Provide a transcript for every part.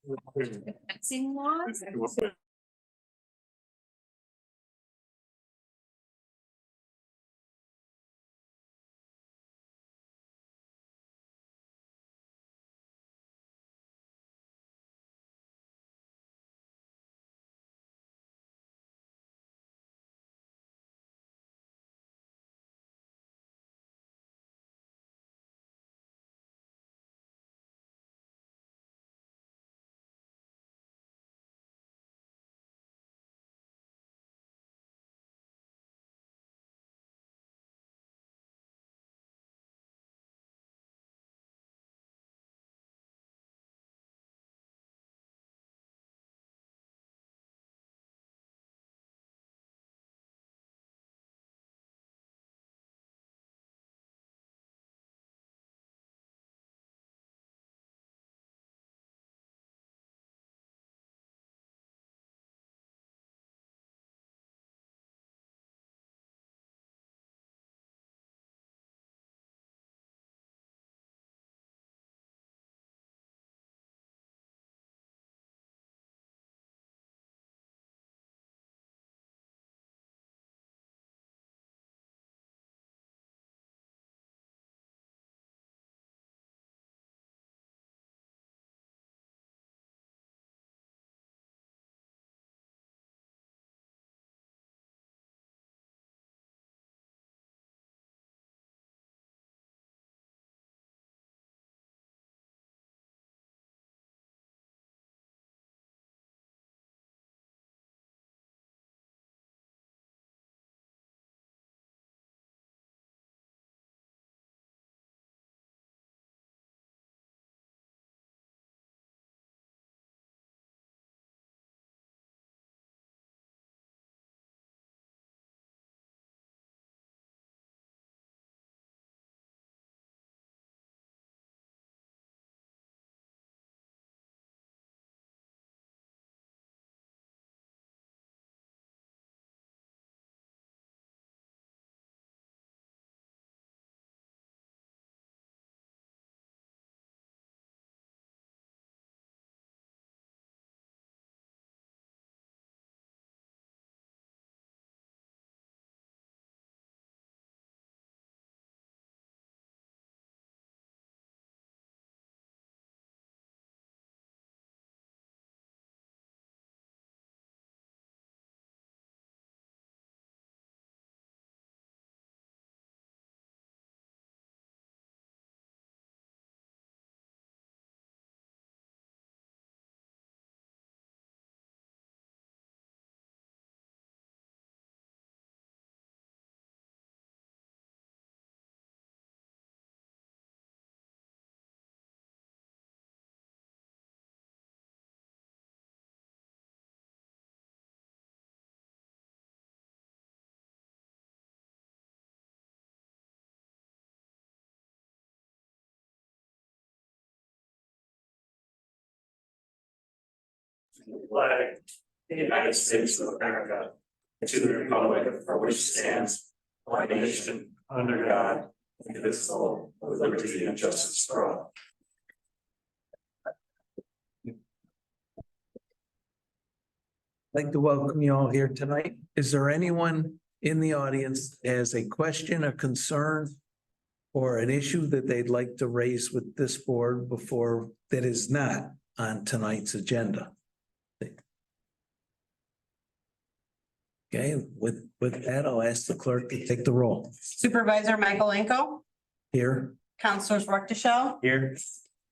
Fencing laws. Flag of the United States of America, and to the republic for which it stands, one nation, under God, indivisible, with liberty and justice for all. I'd like to welcome you all here tonight. Is there anyone in the audience that has a question, a concern, or an issue that they'd like to raise with this board before that is not on tonight's agenda? Okay, with that, I'll ask the clerk to take the roll. Supervisor Michael Anko, Here. Counselors Workshop, Here.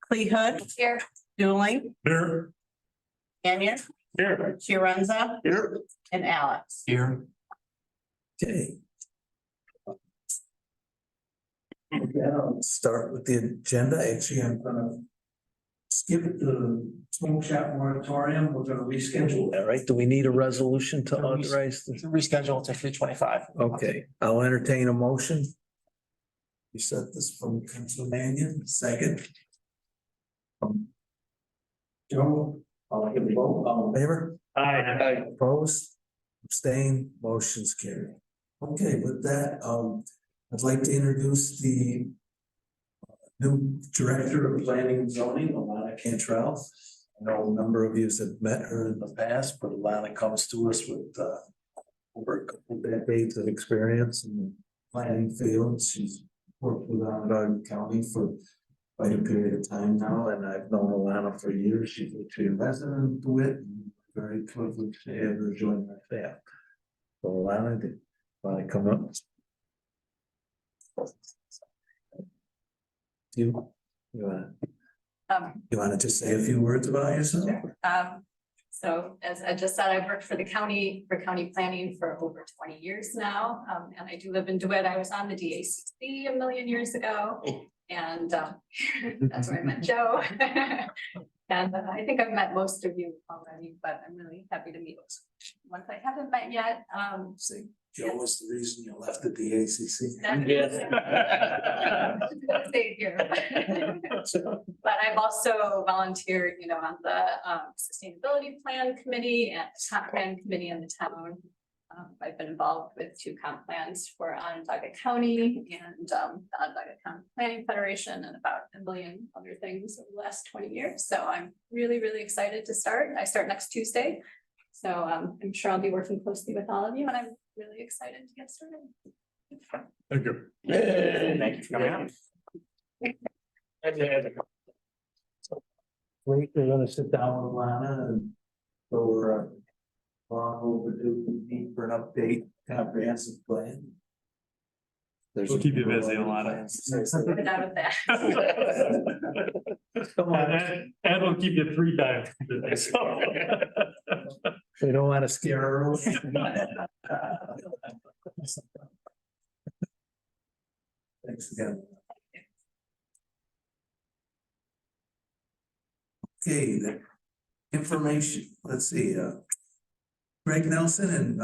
Clee Hood, Here. Dueling, Here. Daniel, Here. Chiarenza, Here. and Alex. Here. Okay. I'll start with the agenda. Actually, I'm gonna skip the smoke shop moratorium. We're gonna reschedule that, right? Do we need a resolution to authorize this? Reschedule to 3/25. Okay, I'll entertain a motion. You said this from Council Mannion, second. Joe, I'll give a vote, all in favor? Aye. Opposed? Abstain, motion's carried. Okay, with that, I'd like to introduce the new Director of Planning and Zoning, Alana Cantrell. I know a number of you have met her in the past, but Alana comes to us with over a couple decades of experience in the planning field. She's worked with Onondaga County for quite a period of time now, and I've known Alana for years. She's actually a resident of DeWitt, and very privileged to have her join our staff. So Alana, did you want to come up? You want to just say a few words about yourself? So as I just said, I've worked for the county, for county planning for over 20 years now. And I do live in DeWitt. I was on the DACC a million years ago. And that's where I met Joe. And I think I've met most of you already, but I'm really happy to meet ones I haven't met yet. Say, Joe was the reason you left the DACC. Stay here. But I've also volunteered, on the sustainability plan committee and comp plan committee in the town. I've been involved with 2 comp plans for Onondaga County and the Onondaga County Planning Federation and about a million other things over the last 20 years. So I'm really, really excited to start. I start next Tuesday. So I'm sure I'll be working closely with all of you, and I'm really excited to get started. Thank you. Thank you for coming out. Great, we're gonna sit down with Alana and go over long overdue need for an update comprehensive plan. We'll keep you busy, Alana. Get out of that. Come on, And we'll keep you 3 times. we don't want to scare her away. Thanks again. Okay, the information, let's see, Greg Nelson and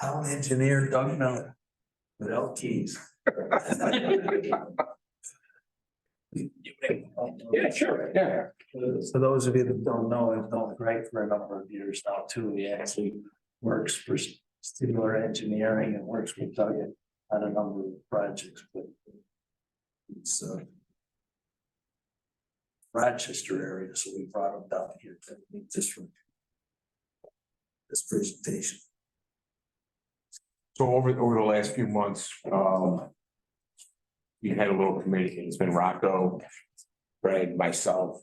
town engineer Doug Miller with L keys. Yeah, sure, yeah. For those of you that don't know, I've known Greg for a number of years now too. He actually works for Stimler Engineering and works with Doug on a number of projects, but it's Rochester area, so we brought him down here to meet this for this presentation. So over the last few months, we had a little committee. It's been Rocco, Greg, myself,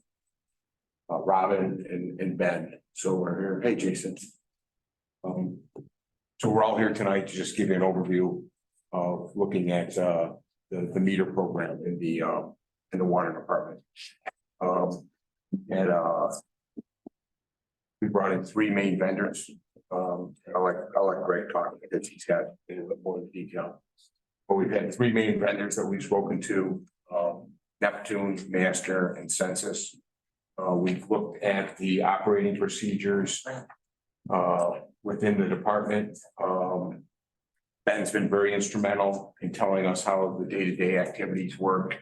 Robin and Ben. So we're here. Hey, Jason. So we're all here tonight to just give you an overview of looking at the meter program in the water department. We brought in 3 main vendors. I'll let Greg talk because he's got a little bit more detail. But we've had 3 main vendors that we've spoken to, Neptune, Master, and Census. We've looked at the operating procedures within the department. Ben's been very instrumental in telling us how the day-to-day activities work,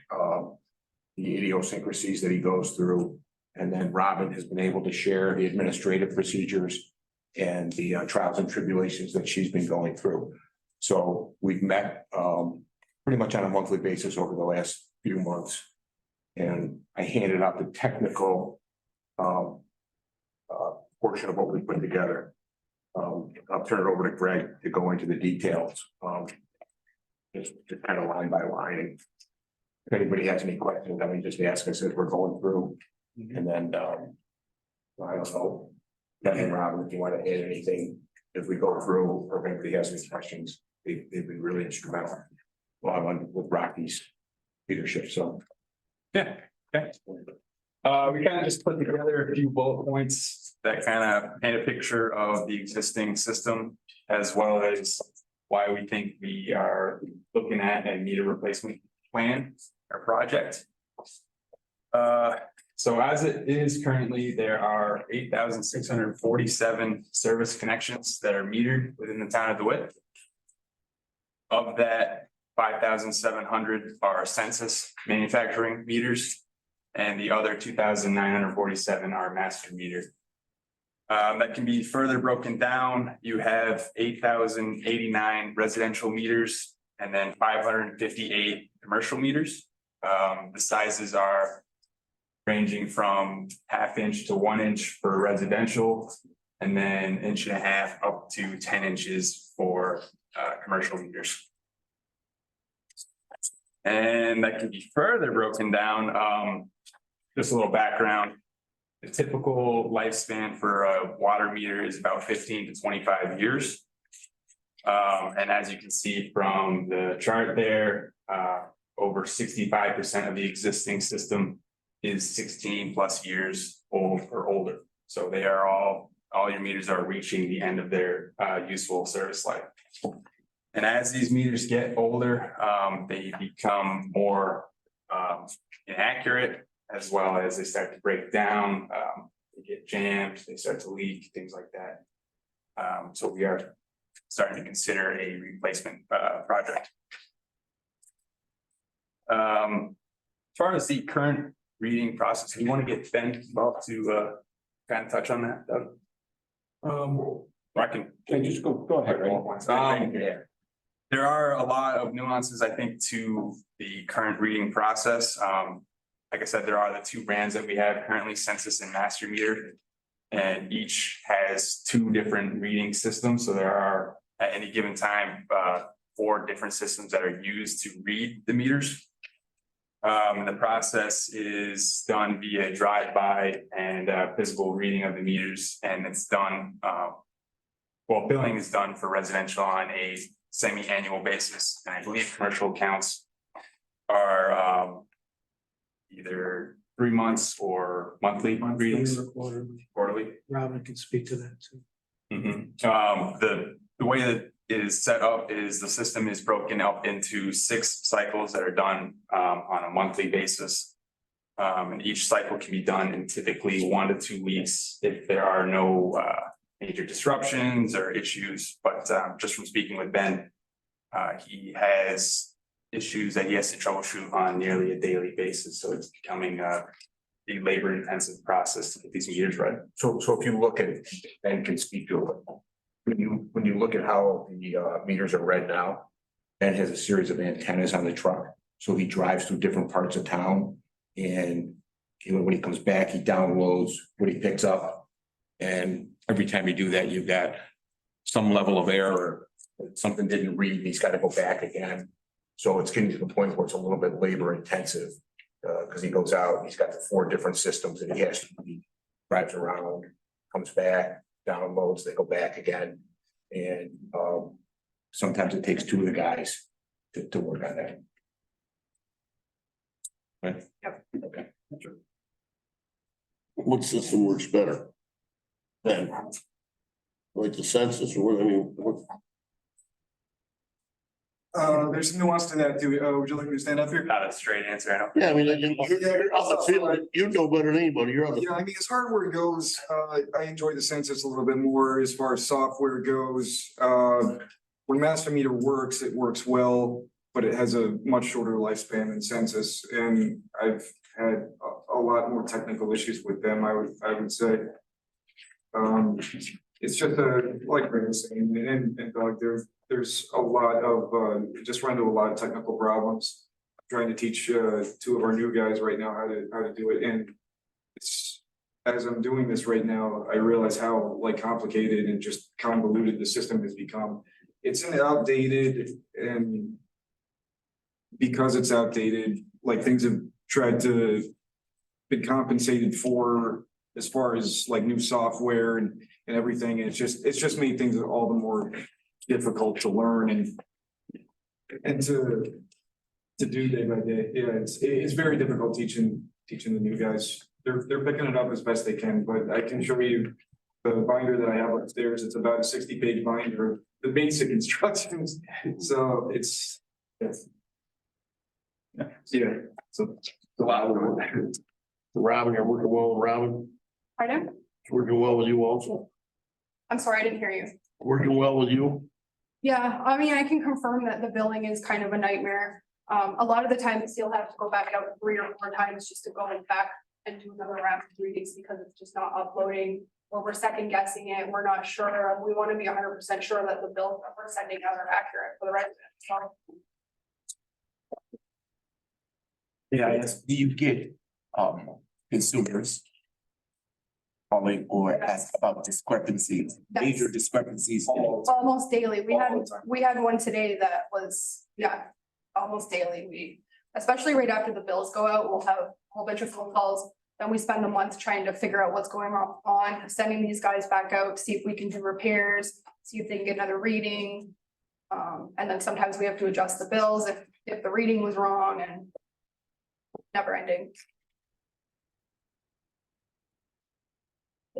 the idiosyncrasies that he goes through. And then Robin has been able to share the administrative procedures and the trials and tribulations that she's been going through. So we've met pretty much on a monthly basis over the last few months. And I handed out the technical portion of what we put together. I'll turn it over to Greg to go into the details. Just kind of line by line. If anybody has any questions, I mean, just ask us as we're going through. And then I don't know, Ben and Robin, if you want to add anything as we go through, or if anybody has any questions, they've been really instrumental. Well, with Rocky's leadership, so. Yeah, okay. We kind of just put together a few bullet points that kind of paint a picture of the existing system, as well as why we think we are looking at a meter replacement plan or project. So as it is currently, there are 8,647 service connections that are metered within the town of DeWitt. Of that, 5,700 are census manufacturing meters, and the other 2,947 are master meters. That can be further broken down. You have 8,089 residential meters and then 558 commercial meters. The sizes are ranging from 1/2 inch to 1 inch for residential, and then 1.5 inches up to 10 inches for commercial meters. And that can be further broken down, just a little background. The typical lifespan for a water meter is about 15 to 25 years. And as you can see from the chart there, over 65% of the existing system is 16+ years old or older. So they are all your meters are reaching the end of their useful service life. And as these meters get older, they become more inaccurate, as well as they start to break down, they get jammed, they start to leak, things like that. So we are starting to consider a replacement project. As far as the current reading process, we want to get Ben involved to kind of touch on that, Doug. I can. just go ahead, right? There are a lot of nuances, I think, to the current reading process. Like I said, there are the 2 brands that we have currently, Census and Master Meter. And each has 2 different reading systems. So there are at any given time 4 different systems that are used to read the meters. The process is done via drive-by and physical reading of the meters, and it's done. Billing is done for residential on a semi-annual basis, and I believe commercial accounts are either 3 months or monthly readings. Quarterly. Robin can speak to that too. The way that it is set up is the system is broken up into 6 cycles that are done on a monthly basis. And each cycle can be done in typically 1 to 2 weeks if there are no major disruptions or issues. But just from speaking with Ben, he has issues that he has to troubleshoot on nearly a daily basis. So it's becoming a labor intensive process to get these meters right. So if you look at it, Ben can speak to it. When you look at how the meters are read now, Ben has a series of antennas on the truck. So he drives through different parts of town, and when he comes back, he downloads what he picks up. And every time you do that, you've got some level of error, something didn't read, and he's got to go back again. So it's getting to the point where it's a little bit labor intensive, because he goes out, he's got the 4 different systems, and he drives around, comes back, downloads, they go back again. And sometimes it takes 2 of the guys to work on that. Right? Yep. Okay. What system works better? Then, like the census, or what, I mean, what? There's nuance to that too. Would you like me to stand up here? Not a straight answer, I don't. Yeah, I mean, you're on the field, you know better than anybody, you're on the. Yeah, I mean, as hardware goes, I enjoy the Census a little bit more as far as software goes. When Master Meter works, it works well, but it has a much shorter lifespan than Census. And I've had a lot more technical issues with them, I would say. It's just like Ray was saying, and Doug, there's a lot of, just run into a lot of technical problems. I'm trying to teach 2 of our new guys right now how to do it, and it's, as I'm doing this right now, I realize how complicated and just convoluted the system has become. It's outdated, and because it's outdated, things have tried to be compensated for as far as new software and everything. And it's just made things all the more difficult to learn and to do day by day. Yeah, it's very difficult teaching the new guys. They're picking it up as best they can, but I can show you the binder that I have upstairs. It's about a 60-page binder of the basic instructions. So it's yeah. So a lot of work. Robin, you're working well with Robin, Pardon? working well with you also, I'm sorry, I didn't hear you. working well with you. Yeah, I mean, I can confirm that the billing is kind of a nightmare. A lot of the times you'll have to go back out 3 or 4 times just to go back and do another round of readings because it's just not uploading, or we're second guessing it. We're not sure. We want to be 100% sure that the bills that we're sending out are accurate for the residents. So Yeah, yes. Do you get, consumers calling or ask about discrepancies, major discrepancies. Almost daily. We had one today that was, yeah, almost daily. Especially right after the bills go out, we'll have a whole bunch of phone calls. Then we spend the month trying to figure out what's going on, sending these guys back out, to see if we can do repairs, see if they can get another reading. And then sometimes we have to adjust the bills if the reading was wrong, and never ending.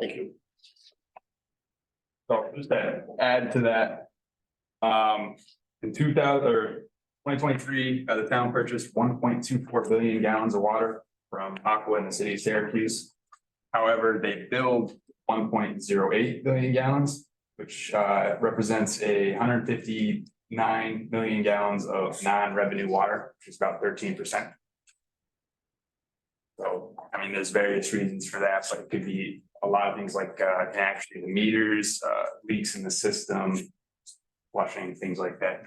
Thank you. So just to add to that. In 2023, the town purchased 1.24 billion gallons of water from Aqua in the city of Syracuse. However, they billed 1.08 billion gallons, which represents 159 million gallons of non-revenue water, which is about 13%. So, I mean, there's various reasons for that, but it could be a lot of things like actually the meters, leaks in the system, flushing, things like that.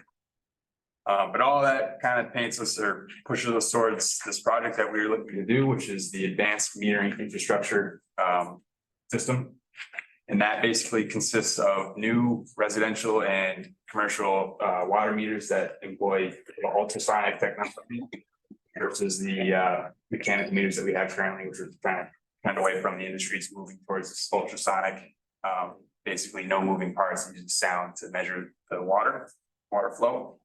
But all that kind of paints us or pushes us towards this project that we were looking to do, which is the advanced metering infrastructure system. And that basically consists of new residential and commercial water meters that employ ultrasonic technology versus the mechanical meters that we have currently, which are kind of away from the industry's moving towards this ultrasonic. Basically no moving parts, using sound to measure the water flow.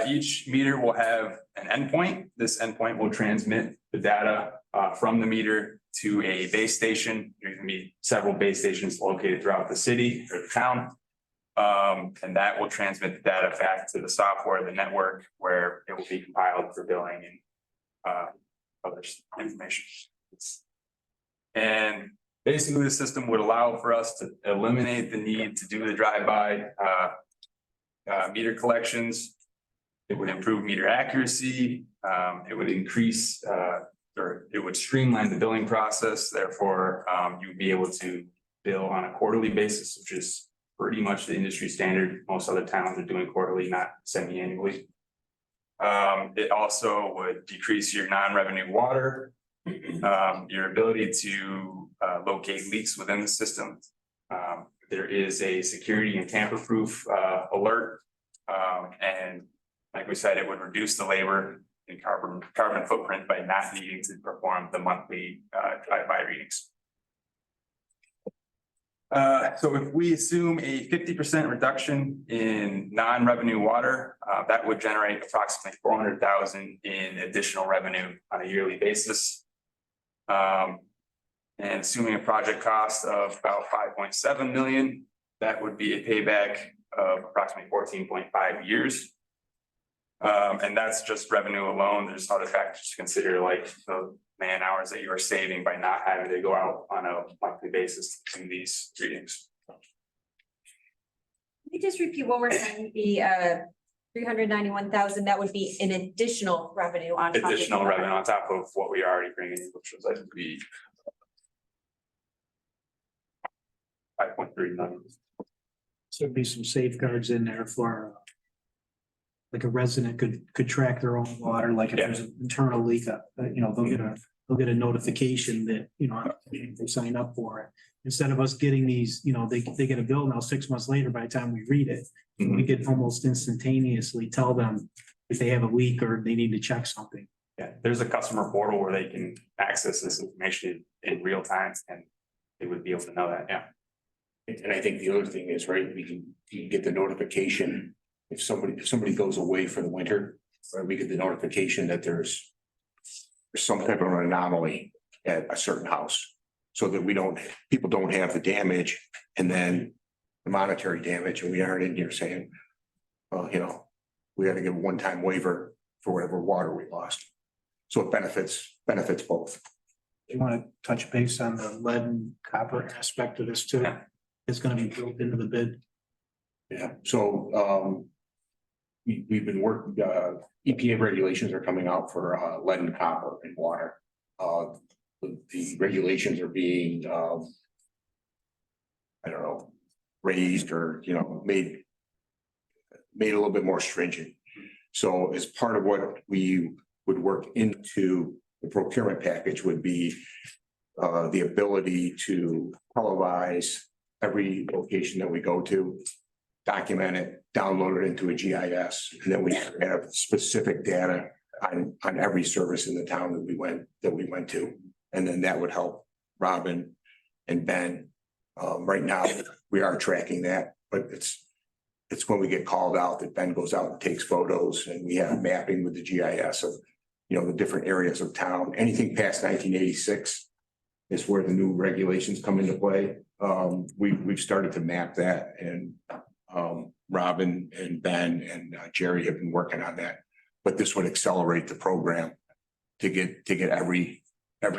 Each meter will have an endpoint. This endpoint will transmit the data from the meter to a base station. There's gonna be several base stations located throughout the city or the town. And that will transmit the data back to the software, the network, where it will be compiled for billing and other information. And basically, the system would allow for us to eliminate the need to do the drive-by meter collections. It would improve meter accuracy. It would increase or it would streamline the billing process. Therefore, you would be able to bill on a quarterly basis, which is pretty much the industry standard. Most other towns are doing quarterly, not semi-annually. It also would decrease your non-revenue water, your ability to locate leaks within the system. There is a security and tamper-proof alert, and like we said, it would reduce the labor and carbon footprint by not needing to perform the monthly drive-by readings. So if we assume a 50% reduction in non-revenue water, that would generate approximately 400,000 in additional revenue on a yearly basis. And assuming a project cost of about 5.7 million, that would be a payback of approximately 14.5 years. And that's just revenue alone. There's other factors to consider, like the man hours that you are saving by not having to go out on a monthly basis to do these readings. Can you just repeat one more time, the 391,000, that would be an additional revenue on top of Additional revenue on top of what we are already bringing in, which was, I think, be 5.3 million. So there'd be some safeguards in there for like a resident could track their own water, like if there's an internal leak, they'll get a notification that, they sign up for it. Instead of us getting these, they get a bill now 6 months later, by the time we read it, we could almost instantaneously tell them if they have a leak or they need to check something. Yeah, there's a customer portal where they can access this information in real time, and they would be able to know that, yeah. And I think the other thing is, right, you can get the notification if somebody goes away for the winter, right, we get the notification that there's some type of an anomaly at a certain house. So that people don't have the damage and then the monetary damage, and we aren't in here saying, well, we had to give a one-time waiver for whatever water we lost. So it benefits both. You want to touch base on the lead and copper aspect of this too? Yeah. It's going to be built into the bid. Yeah, so we've been working, EPA regulations are coming out for lead and copper in water. The regulations are being raised or made a little bit more stringent. So as part of what we would work into the procurement package would be the ability to televise every location that we go to, document it, download it into a GIS, and then we have specific data on every service in the town that we went to. And then that would help Robin and Ben. Right now, we are tracking that, but it's when we get called out that Ben goes out and takes photos, and we have mapping with the GIS of, you know, the different areas of town. Anything past 1986 is where the new regulations come into play. We've started to map that, and Robin and Ben and Jerry have been working on that. But this would accelerate the program to get every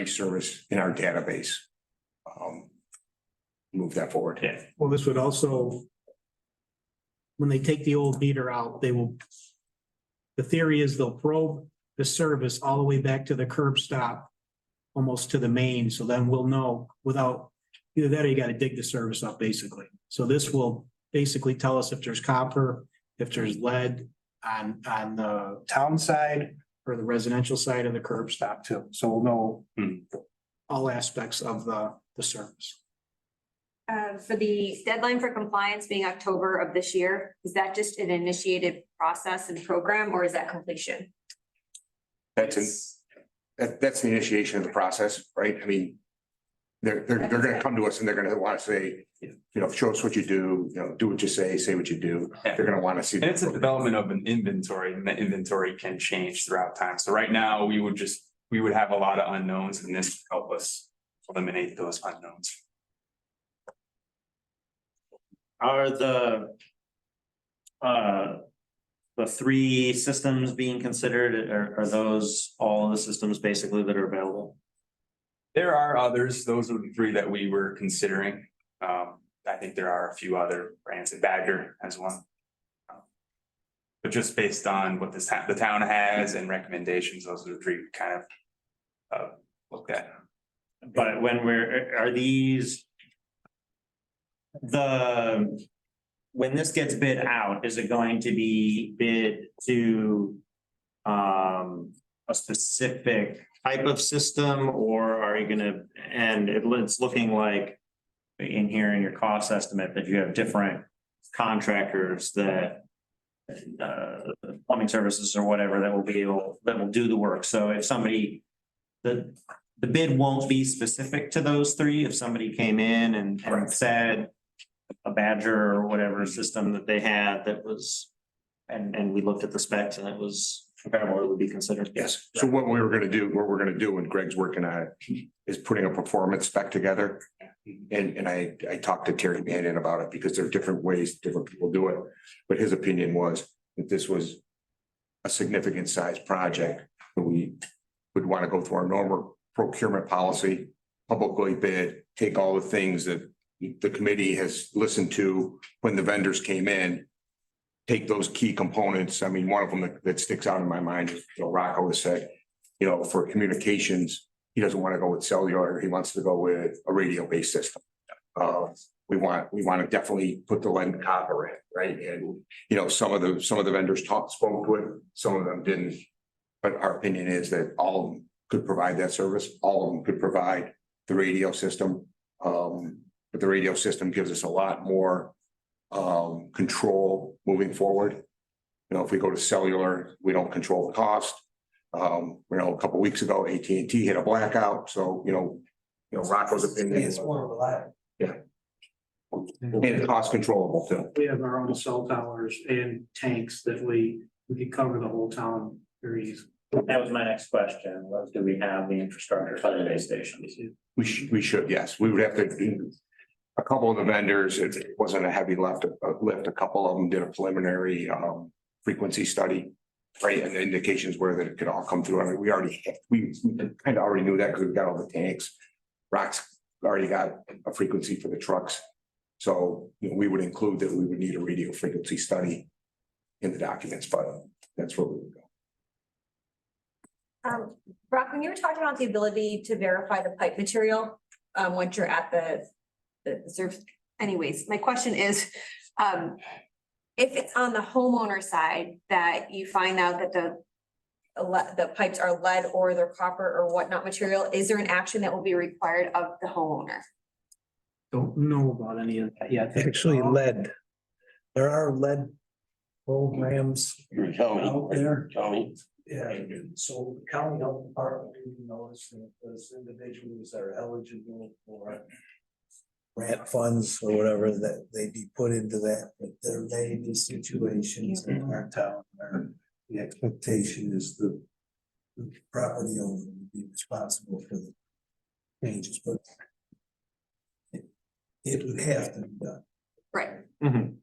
service in our database. Move that forward. Yeah. Well, this would also, when they take the old meter out, the theory is they'll probe the service all the way back to the curb stop, almost to the main. So then we'll know without either that or you got to dig the service up, basically. So this will basically tell us if there's copper, if there's lead on the town side or the residential side of the curb stop too. So we'll know all aspects of the service. For the deadline for compliance being October of this year, is that just an initiated process and program, or is that completion? That's the initiation of the process, right? I mean, they're gonna come to us and they're gonna want to say, you know, show us what you do, you know, do what you say what you do. Yeah. They're gonna want to see. And it's a development of an inventory, and the inventory can change throughout time. So right now, we would have a lot of unknowns, and this would help us eliminate those unknowns. Are the three systems being considered, are those all the systems basically that are available? There are others. Those are the three that we were considering. I think there are a few other brands, and Badger has one. But just based on what the town has and recommendations, those are the three we kind of looked at. But are these when this gets bid out, is it going to be bid to a specific type of system, or are you gonna, and it's looking like in here in your cost estimate that you have different contractors that plumbing services or whatever that will do the work. So if somebody, the bid won't be specific to those three. If somebody came in and said a Badger or whatever system that they had that was, and we looked at the specs and it was comparable, it would be considered. Yes. So what we're gonna do, and Greg's working on it, is putting a performance spec together. And I talked to Terry Mannion about it because there are different ways different people do it. But his opinion was that this was a significant size project. We would want to go through our normal procurement policy, publicly bid, take all the things that the committee has listened to when the vendors came in, take those key components. I mean, one of them that sticks out in my mind is, you know, Rocco has said, you know, for communications, he doesn't want to go with cellular. He wants to go with a radio-based system. We want to definitely put the lead and copper in, right? And, you know, some of the vendors spoke to it, some of them didn't. But our opinion is that all of them could provide that service. All of them could provide the radio system. But the radio system gives us a lot more control moving forward. You know, if we go to cellular, we don't control the cost. You know, a couple of weeks ago, AT&T hit a blackout. So, you know, Rocco's opinion is more reliable. Yeah. And cost controllable too. We have our own cell towers and tanks that we can cover the whole town very easily. That was my next question, was do we have the infrastructure for the base stations? We should, yes. We would have to do a couple of the vendors. It wasn't a heavy lift. A couple of them did a preliminary frequency study, right? And the indications were that it could all come through. I mean, we kind of already knew that because we've got all the tanks. Rock's already got a frequency for the trucks. So, you know, we would include that we would need a radio frequency study in the documents, but that's where we would go. Brock, when you were talking about the ability to verify the pipe material, once you're at the service, anyways, my question is, if it's on the homeowner side that you find out that the pipes are lead or they're copper or whatnot material, is there an action that will be required of the homeowner? Don't know about any of that yet. Actually, lead. There are lead programs Your county, out there. county. Yeah, so the county health department, you notice that those individuals are eligible for grant funds or whatever that they be put into that, but there may be situations in our town where the expectation is the property owner will be responsible for the changes, but it would have to be done. Right. Mhm.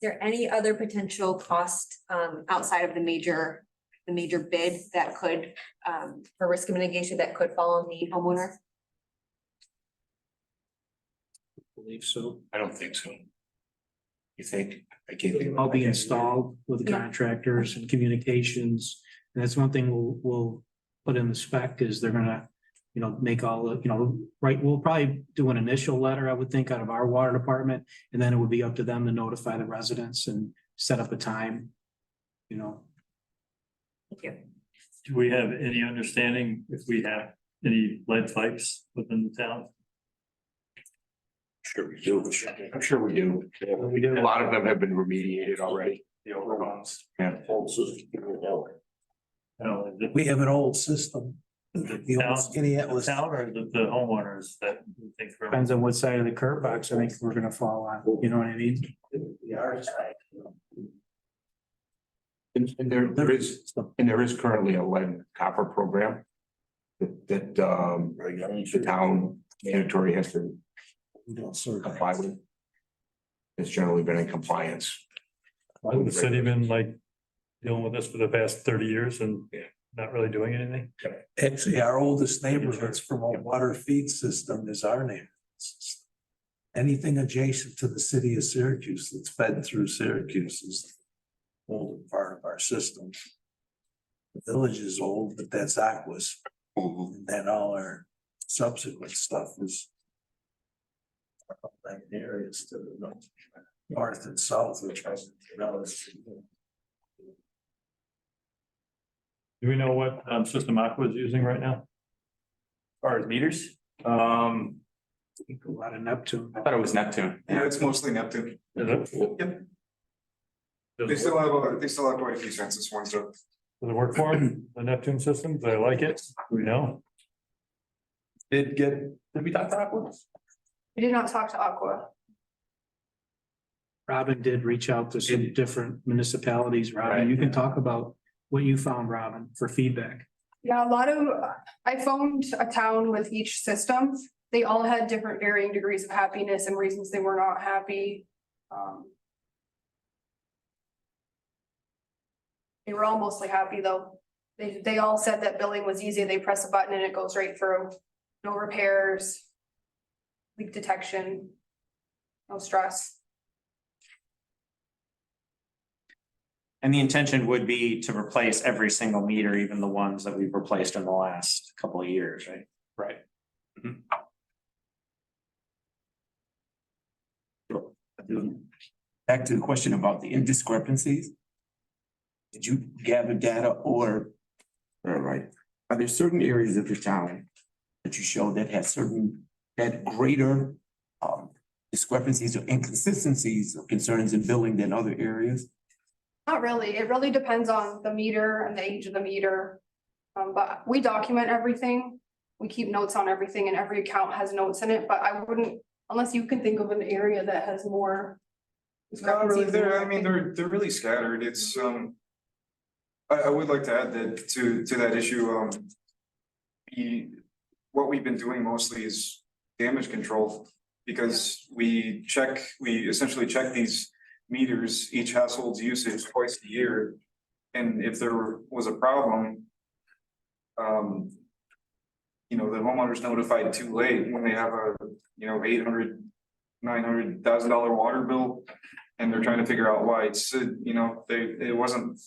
Is there any other potential cost outside of the major bid that could for risk mitigation that could fall on the homeowner? Believe so. I don't think so. You think? I can't think. All be installed with the Yeah. contractors and communications. And that's one thing we'll put in the spec is they're gonna, make all the, right, we'll probably do an initial letter, I would think, out of our water department. And then it would be up to them to notify the residents and set up a time, Thank you. Do we have any understanding if we have any lead pipes within the town? Sure we do. I'm sure we do. We do. A lot of them have been remediated already. The older ones? Yeah. Whole system, No, is it We have an old system. The town- old skinny the Atlas. town or the homeowners that you think? are- Depends on what side of the curb box I think we're gonna fall on, you know what I mean? And there is currently a lead copper program. That the town mandatory has to We don't serve. comply with. It's generally been in compliance. Why would the city been like dealing with this for the past 30 years and not really doing anything? Actually, our oldest neighborhoods from a water feed system is our neighborhood system. Anything adjacent to the city of Syracuse that's fed through Syracuse is the older part of our system. The village is old, but that's Aquas. And then all our subsequent stuff is like areas to the north and south, which has. Do we know what system Aqua is using right now? As far as meters? A lot of Neptune. I thought it was Neptune. Yeah, it's mostly Neptune. Is it? Yep. Does They it still work- have, they still have quite a few census ones though. does it work for them, the Neptune system? Do they like it? Do we know? Did we talk to Aqua? We did not talk to Aqua. Robin did reach out to some different municipalities. Robin, you can talk about what you found, Robin, for feedback. Yeah, I phoned a town with each system. They all had different varying degrees of happiness and reasons they were not happy. They were all mostly happy though. They all said that billing was easy. They press a button and it goes right through. No repairs. Leak detection. No stress. And the intention would be to replace every single meter, even the ones that we've replaced in the last couple of years, right? Right. Back to the question about the indiscrepancies. Did you gather data or, right, are there certain areas of the town that you show that had greater discrepancies or inconsistencies or concerns in billing than other areas? Not really. It really depends on the meter and the age of the meter. But we document everything. We keep notes on everything and every account has notes in it, but I wouldn't, unless you can think of an area that has more. Not really, discrepancies. they're really scattered. It's, I would like to add that to that issue, what we've been doing mostly is damage control. Because we essentially check these meters, each household's usage twice a year. And if there was a problem, the homeowner's notified too late when they have a, $800,000-$900,000 water bill. And they're trying to figure out why it wasn't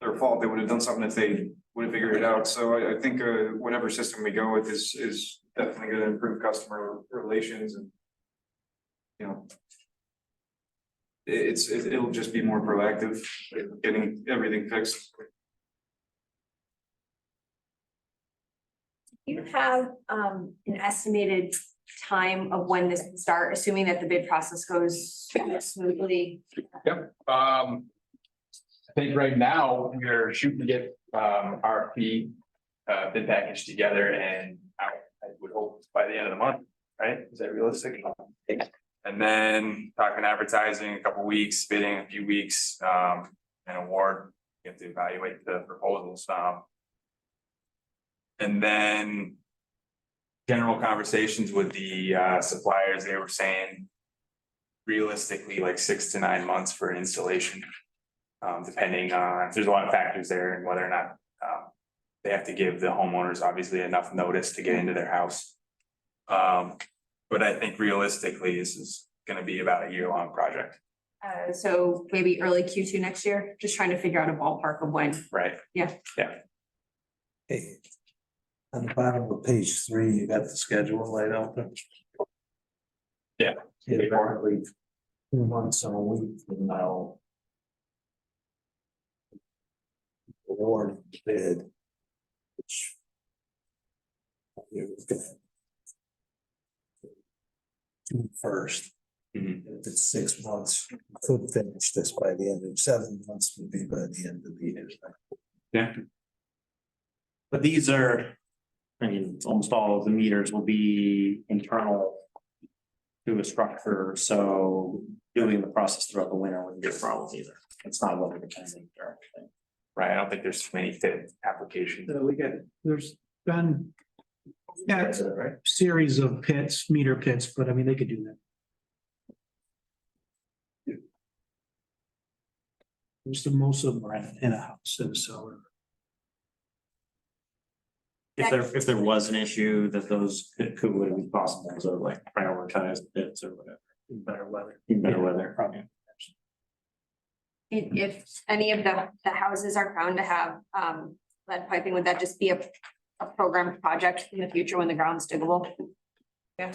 their fault. They would have done something if they would have figured it out. So I think whatever system we go with is definitely gonna improve customer relations and. it'll just be more proactive, getting everything fixed. Do you have an estimated time of when this can start, assuming that the bid process goes smoothly? Yep, I think right now we are shooting to get RFP bid package together and I would hope by the end of the month, right? Is that realistic? And then talking advertising, a couple weeks, bidding a few weeks, and award, you have to evaluate the proposals. And then general conversations with the suppliers, they were saying realistically like 6 to 9 months for installation. Depending on, there's a lot of factors there and whether or not they have to give the homeowners obviously enough notice to get into their house. But I think realistically, this is gonna be about a year-long project. So maybe early Q2 next year, just trying to figure out a ballpark of when. Right. Yeah. Hey, on the bottom of page 3, you got the schedule laid out there. Yeah. Yeah, probably 2 months and a week from now. Award bid. Which. June 1st. If it's 6 months, could finish this by the end of 7 months would be by the end of the year. Yeah. But these are, I mean, almost all of the meters will be internal to a structure, so doing the process throughout the winter wouldn't be a problem either. It's not weather dependent or anything. Right, I don't think there's too many fit applications. There's been Right. series of pits, meter pits, but I mean, they could do that. Most of them are in a house, in a cellar. If there was an issue that those would it be possible to like prioritize bits or whatever, in better weather. Probably. If any of the houses are found to have lead piping, would that just be a program project in the future when the ground's diggable?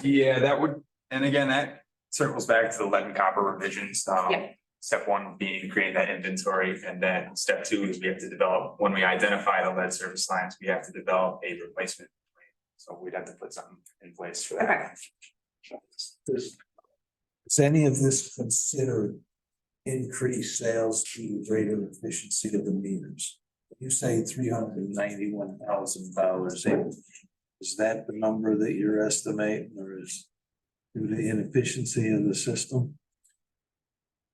Yeah, that would, and again, that circles back to the lead and copper revisions. Yep. Step 1 being creating that inventory, and then step 2 is we have to develop, when we identify the lead service lines, we have to develop a replacement plan. So we'd have to put something in place for that. Is any of this considered increased sales to greater efficiency of the meters? You say $391,000. Is that the number that you're estimating, or is due to inefficiency of the system?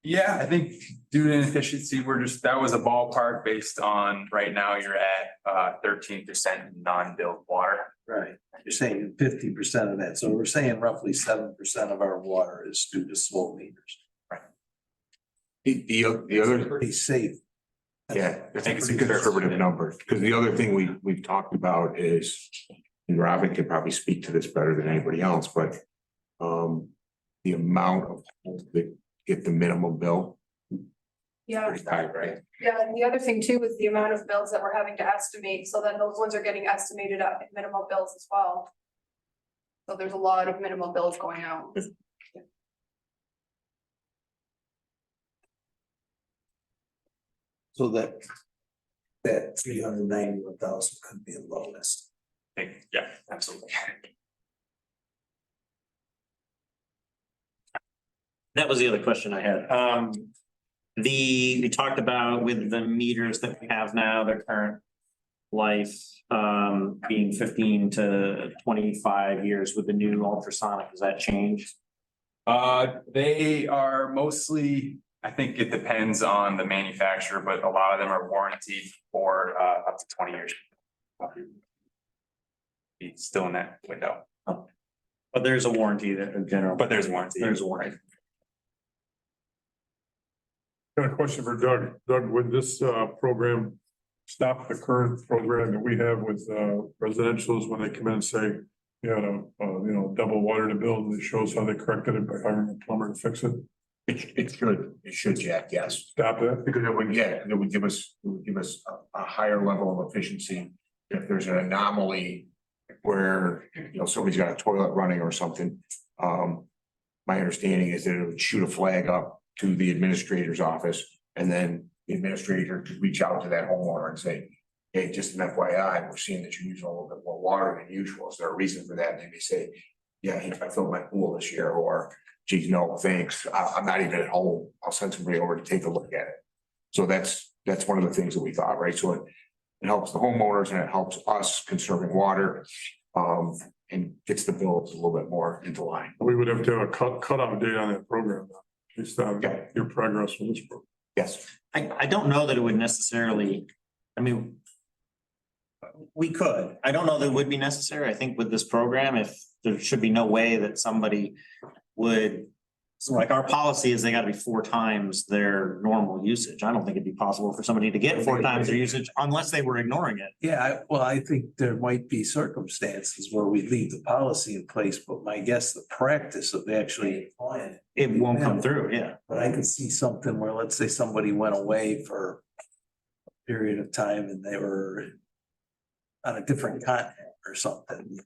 Yeah, I think due to inefficiency, that was a ballpark based on, right now you're at 13% non-billed water. Right, you're saying 50% of that, so we're saying roughly 7% of our water is due to slow meters. The other, Pretty safe. yeah, I think it's a conservative number, because the other thing we've talked about is, and Robin can probably speak to this better than anybody else, but the amount of homes that get the minimum bill. Yeah, Pretty high, right? yeah, and the other thing too is the amount of bills that we're having to estimate, so then those ones are getting estimated at minimal bills as well. So there's a lot of minimal bills going out. So that 391,000 could be a low list. Yeah, absolutely. That was the other question I had. We talked about with the meters that we have now, their current life, being 15 to 25 years with the new ultrasonic, does that change? They are mostly, I think it depends on the manufacturer, but a lot of them are warranted for up to 20 years. It's still in that window, But there's a warranty there in general. but there's warranty. There's a warranty. Got a question for Doug. Doug, would this program stop the current program that we have with residentials when they come in and say, you had double water in the building, that shows how they corrected it by hiring a plumber to fix it? It should, Jack, yes. Stop that? Because it would give us a higher level of efficiency. If there's an anomaly where, somebody's got a toilet running or something. My understanding is that it would shoot a flag up to the administrator's office. And then the administrator could reach out to that homeowner and say, hey, just an FYI, we're seeing that you're using a little bit more water than usual. Is there a reason for that? And they may say, yeah, I filled my pool this year, or geez, no, thanks. I'm not even at home. I'll send somebody over to take a look at it. So that's one of the things that we thought, right? So it helps the homeowners and it helps us conserving water. And gets the bills a little bit more into line. We would have to have a cutoff date on that program, based on your progress with this program. Yes. I don't know that it would necessarily, I mean. We could, I don't know that it would be necessary. I think with this program, if there should be no way that somebody would. So like our policy is they gotta be 4 times their normal usage. I don't think it'd be possible for somebody to get 4 times their usage unless they were ignoring it. Yeah, well, I think there might be circumstances where we leave the policy in place, but my guess, the practice of actually applying It won't come through, yeah. But I could see something where, let's say somebody went away for a period of time and they were on a different continent or something.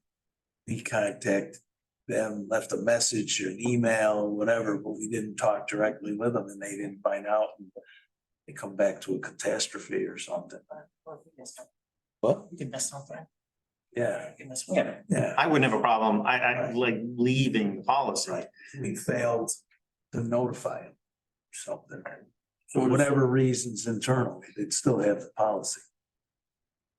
We contact them, left a message or an email, whatever, but we didn't talk directly with them and they didn't find out. And they come back to a catastrophe or something. What? You can miss something. Yeah, Yeah, yeah. I wouldn't have a problem. I like leaving the policy. Right. We failed to notify them or something. For whatever reasons internally, they'd still have the policy.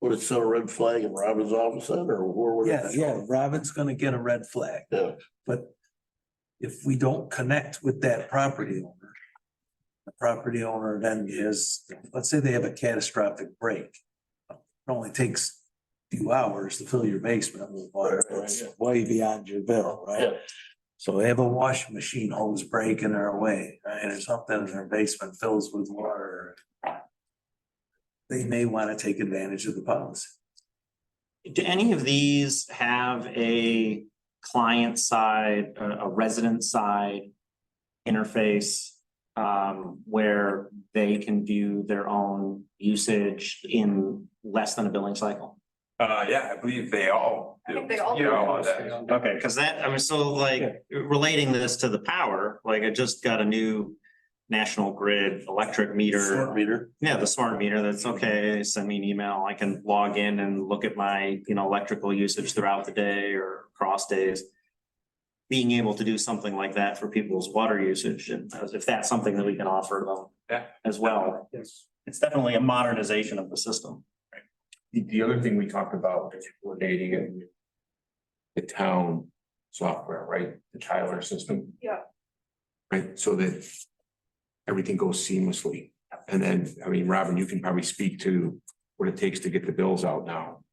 Would it set a red flag in Robin's office then, or where would it? Yeah, Robin's gonna get a red flag. Yeah. But if we don't connect with that property owner, the property owner then is, let's say they have a catastrophic break. It only takes a few hours to fill your basement with water. It's way beyond your bill, right? Yeah. So they have a washing machine hose break in their way, right, or something in their basement fills with water. They may want to take advantage of the policy. Do any of these have a client side, a resident side interface? Where they can view their own usage in less than a billing cycle? Yeah, I believe they all I do. think they all You do. know, that- Okay, because that, I mean, so like relating this to the power, like I just got a new National Grid electric meter. Meter. Yeah, the smart meter, that's okay, send me an email, I can log in and look at my, electrical usage throughout the day or across days. Being able to do something like that for people's water usage, and if that's something that we can offer them. Yeah. As well. Yes. It's definitely a modernization of the system. The other thing we talked about is coordinating it with the town software, right? The Tyler system. Yeah. Right, so that everything goes seamlessly. And then, I mean, Robin, you can probably speak to what it takes to get the bills out now.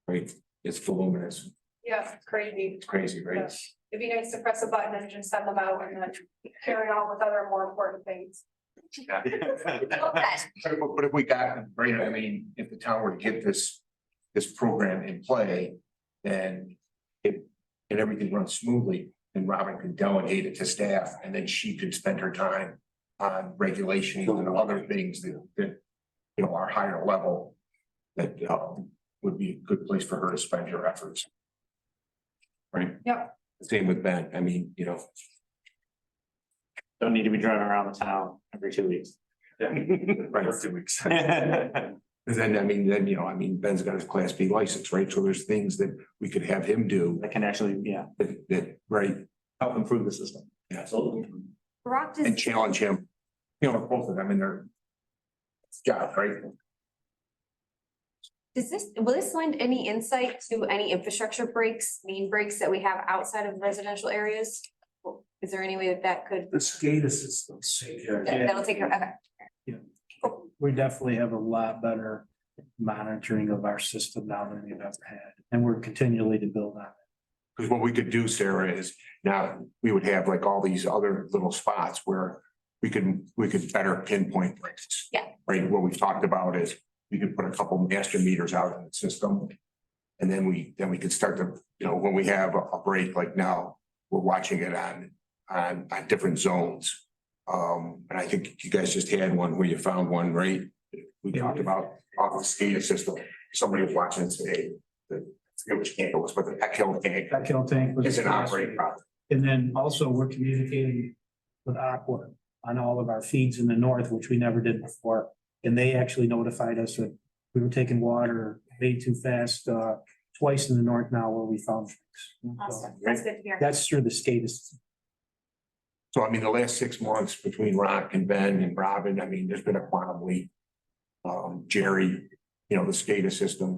Right, it's voluminous, Yeah, it's crazy. it's crazy, right? It'd be nice to press a button and just send them out and then carry on with other more important things. But if we got, right, I mean, if the town were to get this program in play, then and everything runs smoothly, then Robin could delegate it to staff, and then she could spend her time on regulations and other things that are higher level, that would be a good place for her to spend her efforts. Right? Yep. Same with Ben, I mean, Don't need to be driving around the town every 2 weeks. right, 2 weeks. And then, Ben's got his Class B license, right? So there's things that we could have him do That can actually, that, right? help improve the system. Absolutely. Brock, And does, challenge him, both of them in their job, right? will this lend any insight to any infrastructure breaks, main breaks that we have outside of residential areas? Is there any way that could, The SCADA systems. that'll take care of, okay. We definitely have a lot better monitoring of our system now than we've ever had, and we're continually to build on it. Because what we could do, Sarah, is now we would have like all these other little spots where we could better pinpoint breaks. Yeah. Right, what we've talked about is we could put a couple master meters out in the system. And then we could start to, when we have a break like now, we're watching it on different zones. And I think you guys just had one where you found one, right? We talked about off the SCADA system, somebody was watching today, I forget which tank it was, but the Peck Hill tank That kill tank was. is an operating problem. And then also we're communicating with Aqua on all of our feeds in the north, which we never did before. And they actually notified us that we were taking water way too fast, twice in the north now where we found things. Awesome. That's good to hear. That's through the SCADA. So I mean, the last 6 months between Rock and Ben and Robin, I mean, there's been a quantum leap. Jerry, you know, the SCADA system,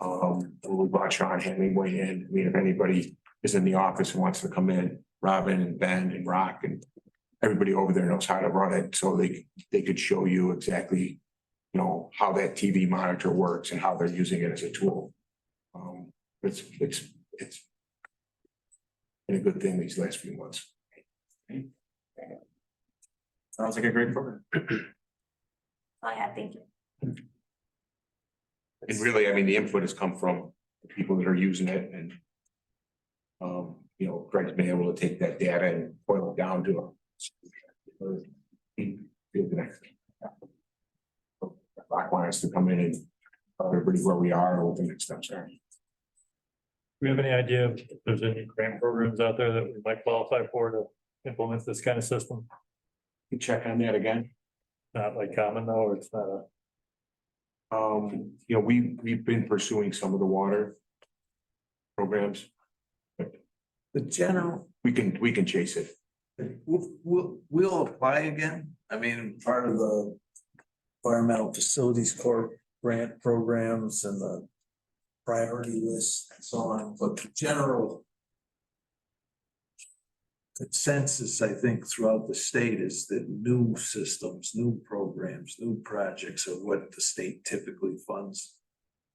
we brought Sean Hemingway in. I mean, if anybody is in the office and wants to come in, Robin and Ben and Rock and everybody over there knows how to run it, so they could show you exactly, you know, how that TV monitor works and how they're using it as a tool. It's been a good thing these last few months. Sounds like a great program. Oh, yeah, thank you. And really, I mean, the input has come from the people that are using it and. You know, Greg's been able to take that data and boil it down to Rock wants us to come in and tell everybody where we are and what the next steps are. Do we have any idea if there's any grant programs out there that we might qualify for to implement this kind of system? You check on that again. Not like common though, or it's not a. You know, we've been pursuing some of the water programs. The general, We can chase it. we'll apply again. I mean, part of the environmental facilities corp grant programs and the priority list and so on, but the general consensus, I think, throughout the state is that new systems, new programs, new projects are what the state typically funds.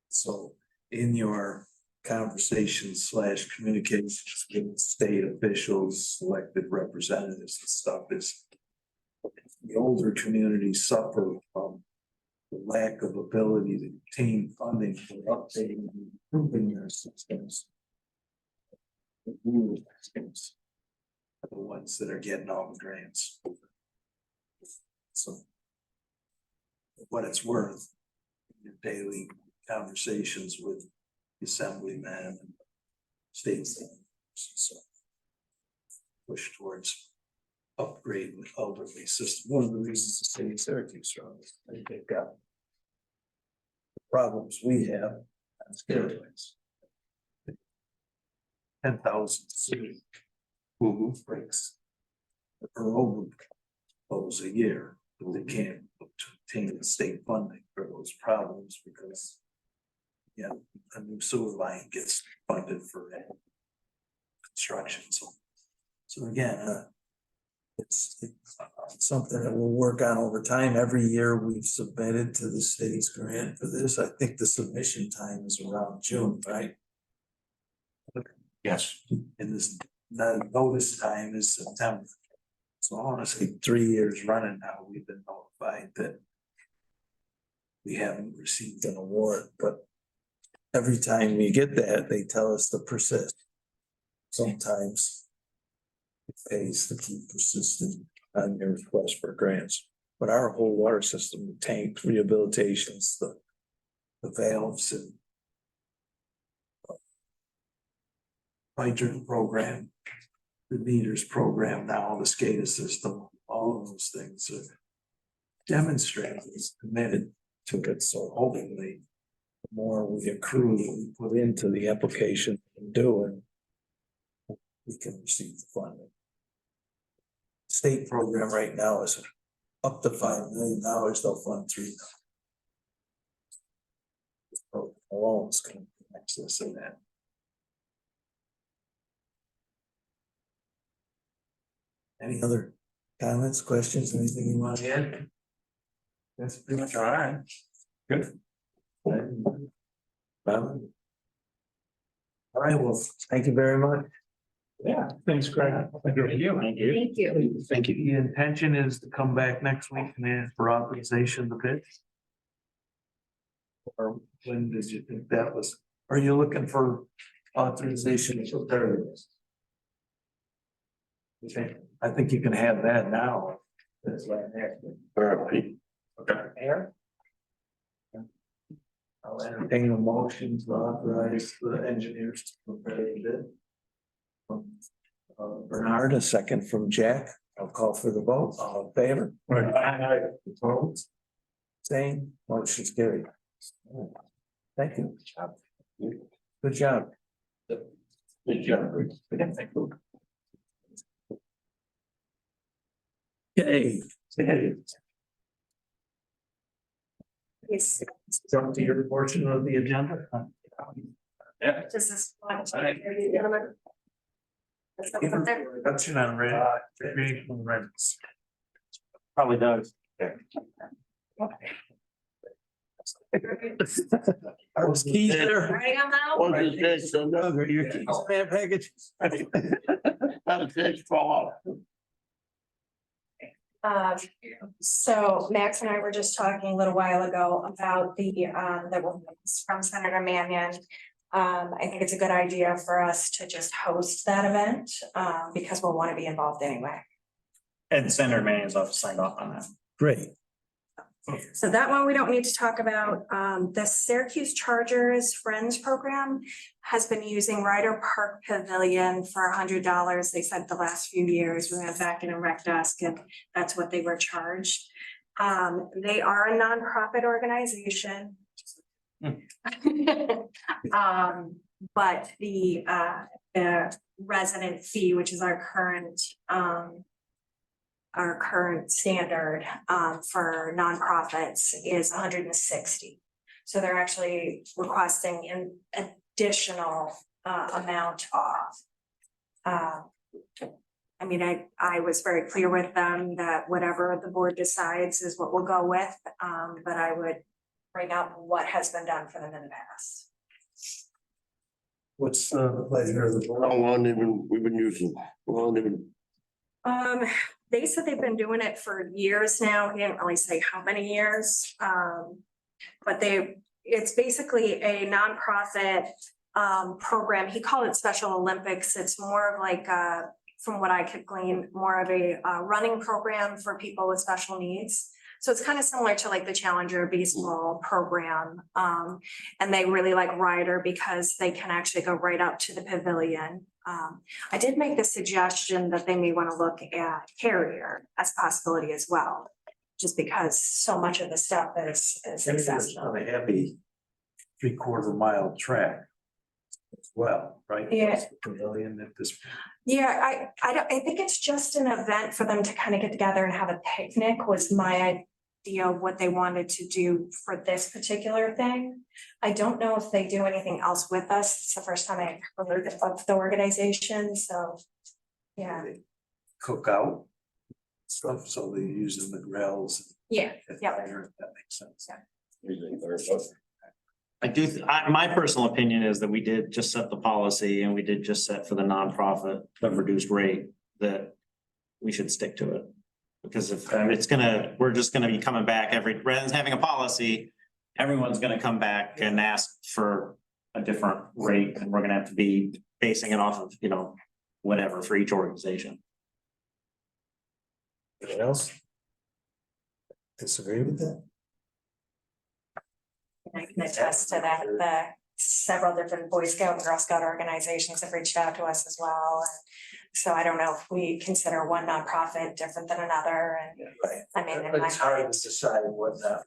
So in your conversations / communications with state officials, elected representatives and stuff, is the older communities suffer from the lack of ability to obtain funding for updating and improving their systems. The rural systems are the ones that are getting all the grants. So for what it's worth, your daily conversations with assemblyman and state senators, so push towards upgrading the elderly system. One of the reasons the city of Syracuse runs, they've got the problems we have on steroids. 10,000 city breaks per overdose a year, but they can't obtain the state funding for those problems because a new sewer line gets funded for construction. So again, it's something that we'll work on over time. Every year we've submitted to the state's grant for this. I think the submission time is around June, right? Yes. And the notice time is September. So I want to say 3 years running now, we've been notified that we haven't received an award, but every time we get that, they tell us to persist. Sometimes it pays to keep persisting on your request for grants. But our whole water system, the tank rehabilitations, the valves and hydrant program, the meters program now, the SCADA system, all of those things are demonstrated is committed to it. So hopefully the more we accrue, we put into the application and do it, we can receive the funding. State program right now is up to $5 million. They'll fund 3 alone is going to access in that. Any other comments, questions, anything you want to add? That's pretty much all right. Good. All right, well, thank you very much. Yeah, thanks, Greg. Thank you. Thank you. Thank you. The intention is to come back next week and ask for authorization of bid. Or when did you think that was? Are you looking for authorization for 30 days? Okay, I think you can have that now. That's right there. Pete. Okay. Air. I'll entertain a motion to authorize the engineers to prepare the bid. Bernard, a second from Jack. I'll call for the vote. All in favor? Right. Opposed? Same, motion's carried. Thank you. Good job. Good job. Okay. Yes, Jump to your portion of the agenda. this is. Reduction on recreational rentals. Probably does. Those keys there. Writing them out? What is this? So no, Are your keys, man, package? how did this fall So Max and I were just talking a little while ago about the ones from Senator Mannion. I think it's a good idea for us to just host that event, because we'll want to be involved anyway. And Senator Manning's office signed off on that. Great. So that one we don't need to talk about. The Syracuse Chargers Friends Program has been using Ryder Park Pavilion for $100. They said the last few years. We went back in a rec desk and that's what they were charged. They are a nonprofit organization. But the resident fee, which is our current standard for nonprofits is $160. So they're actually requesting an additional amount off. I mean, I was very clear with them that whatever the board decides is what we'll go with, but I would bring up what has been done for them in the past. What's the pleasure of the board? How long we've been using? How long they've been? They said they've been doing it for years now. He didn't really say how many years. But it's basically a nonprofit program. He called it Special Olympics. It's more of like from what I could glean, more of a running program for people with special needs. So it's kind of similar to like the Challenger baseball program. And they really like Ryder because they can actually go right up to the pavilion. I did make the suggestion that they may want to look at Carrier as a possibility as well, just because so much of the stuff is accessible. On a heavy 3/4 mile track as well, right? Yeah. Pavilion at this. Yeah, I think it's just an event for them to kind of get together and have a picnic was my idea of what they wanted to do for this particular thing. I don't know if they do anything else with us. It's the first time I've heard of the organization, so. Yeah, Cook out stuff, so they're using the grills. yeah, yeah. That makes sense. My personal opinion is that we did just set the policy and we did just set for the nonprofit, the reduced rate, that we should stick to it. Because if we're just gonna be coming back rather than having a policy, everyone's gonna come back and ask for a different rate and we're gonna have to be basing it off of, whatever for each organization. Anyone else? Disagree with that? I can attest to that. The several different Boy Scout and Girl Scout organizations have reached out to us as well. And so I don't know if we consider one nonprofit different than another. And Right. I mean, in my It's hard mind, to decide what that.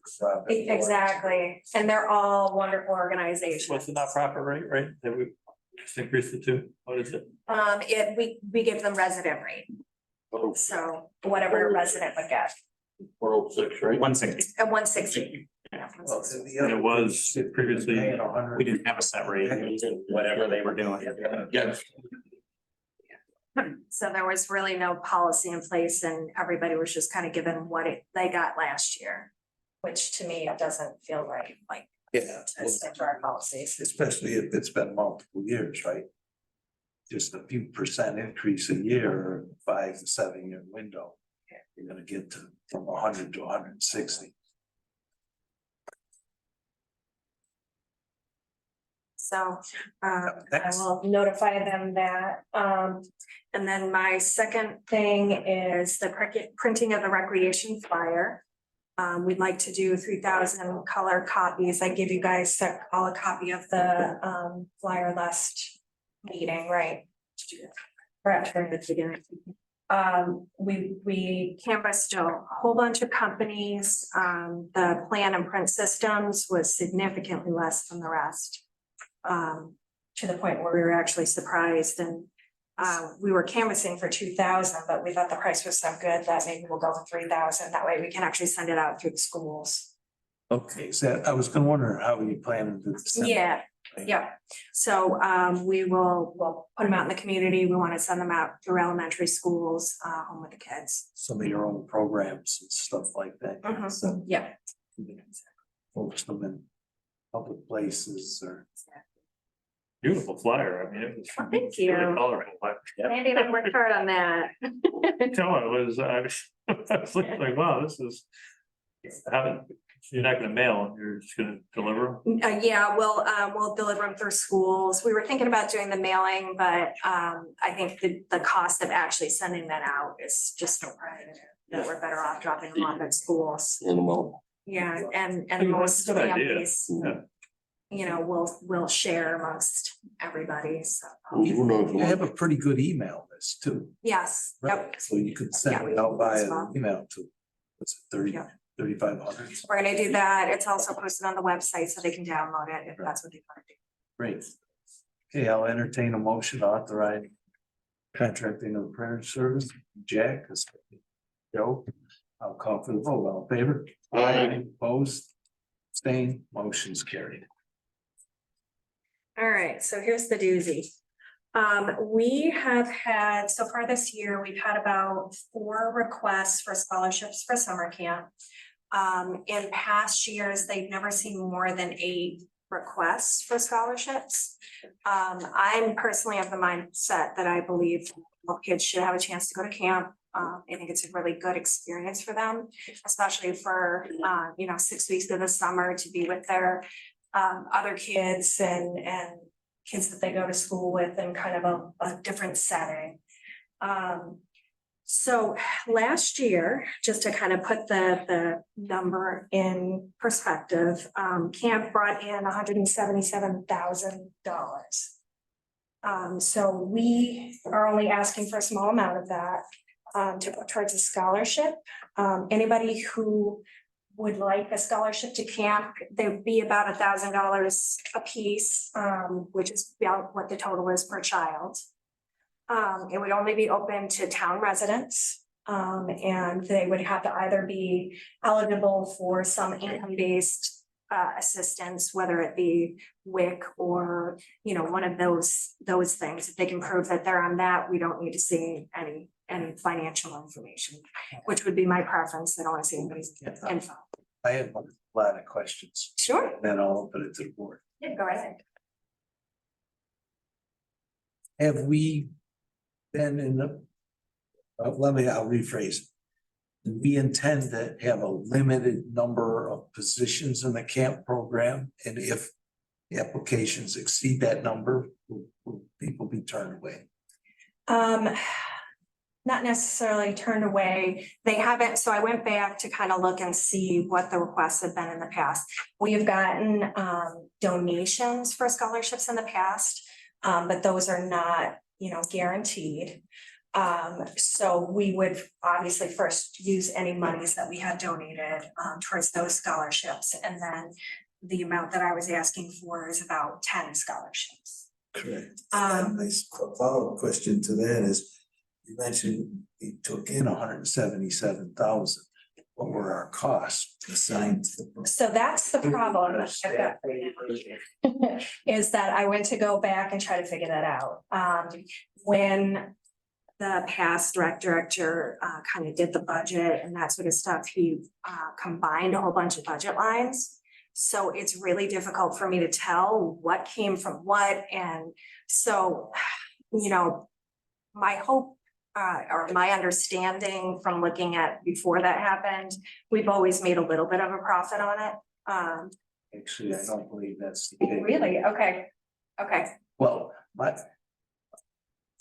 exactly. And they're all wonderful organizations. What's the nonprofit rate, right? That we just increased it to? What is it? We give them resident rate. So whatever a resident would get 406, right? 160. at 160. Yeah, Well, 160. And it was previously, we didn't have a set rate, whatever they were doing. Yes. So there was really no policy in place and everybody was just kind of given what they got last year, which to me, it doesn't feel right, like Yeah, to stick to our policies. especially if it's been multiple years, right? Just a few percent increase a year, 5 to 7 year window. You're gonna get from 100 to 160. So I will notify them that. And then my second thing is the printing of the recreation flyer. We'd like to do 3,000 color copies. I give you guys all a copy of the flyer last meeting, right? Perhaps from the beginning. We canvassed a whole bunch of companies. The plan and print systems was significantly less than the rest. To the point where we were actually surprised, and we were canvassing for 2,000, but we thought the price was so good that maybe we'll go for 3,000. That way we can actually send it out through the schools. Okay, so I was gonna wonder how you plan to. send it. Yeah, yeah. So we'll put them out in the community. We want to send them out through elementary schools, home with the kids. Some of your own programs and stuff like that. Mhm. So Yeah. focus them in public places or. Beautiful flyer, I mean, it was. Well, thank you. really colorful, but- Andy and I worked hard on that. No, it was, I was like, wow, this is. You're not gonna mail them, you're just gonna deliver them? Yeah, we'll deliver them through schools. We were thinking about doing the mailing, but I think the cost of actually sending that out is just no prohibitive. That we're better off dropping them off at schools. Animal. Yeah, and I mean, most that's a good idea. families, Yeah. you know, will share amongst everybody, so. Who knows? You have a pretty good email list too. Yes, yep. So you could send Yeah, it out by as well. email to, what's it, 30, Yeah. 3,500. We're gonna do that. It's also posted on the website so they can download it if that's what they want to do. Great. Okay, I'll entertain a motion to authorize contracting of printer service. Jack, Joe, I'll call for the vote. All in favor? Aye. Opposed? Abstained? Motion's carried. All right, so here's the doozy. We have had, so far this year, we've had about 4 requests for scholarships for summer camp. In past years, they've never seen more than 8 requests for scholarships. I'm personally of the mindset that I believe all kids should have a chance to go to camp. I think it's a really good experience for them, especially for, 6 weeks of the summer to be with their other kids and kids that they go to school with in kind of a different setting. So last year, just to kind of put the number in perspective, camp brought in $177,000. So we are only asking for a small amount of that to put towards a scholarship. Anybody who would like a scholarship to camp, there'd be about $1,000 a piece, which is about what the total is per child. It would only be open to town residents, and they would have to either be eligible for some income-based assistance, whether it be WIC or, one of those things. If they can prove that they're on that, we don't need to see any financial information, which would be my preference. I don't want to see anybody's info. I have a lot of questions. Sure. Then I'll open it to the board. Yeah, go ahead. Have we been in the, I'll rephrase. We intend to have a limited number of positions in the camp program, and if the applications exceed that number, will people be turned away? Not necessarily turned away. They haven't, so I went back to kind of look and see what the requests have been in the past. We have gotten donations for scholarships in the past, but those are not, guaranteed. So we would obviously first use any monies that we had donated towards those scholarships. And then the amount that I was asking for is about 10 scholarships. Correct. Nice follow-up question to that is, you mentioned we took in 177,000. What were our costs assigned to the? So that's the problem. Is that I went to go back and try to figure that out. When the past rec director kind of did the budget and that sort of stuff, he combined a whole bunch of budget lines. So it's really difficult for me to tell what came from what. And so, my hope or my understanding from looking at before that happened, we've always made a little bit of a profit on it. Actually, I don't believe that's the case. Really? Okay. Well,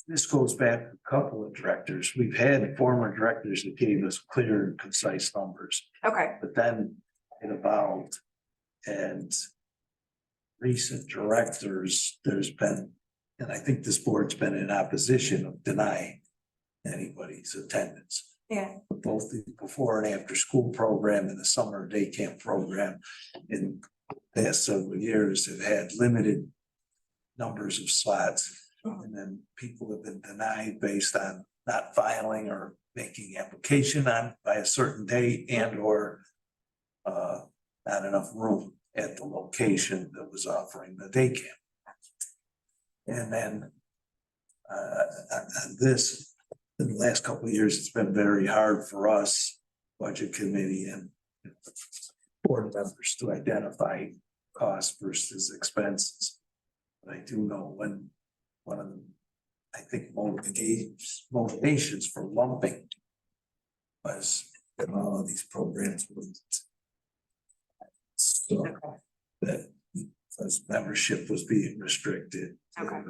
this goes back to a couple of directors. We've had former directors that gave us clear and concise numbers, Okay. but then it evolved. And recent directors, there's been, and I think this board's been in opposition of denying anybody's attendance. Yeah. Both the before and after school program and the summer day camp program in the past several years have had limited numbers of slots. And then people have been denied based on not filing or making application on by a certain date and or not enough room at the location that was offering the day camp. And then this, in the last couple of years, it's been very hard for us, budget committee and board members to identify costs versus expenses. But I do know when one of the, I think, motivations for lumping was that all of these programs were so that as membership was being restricted. Okay.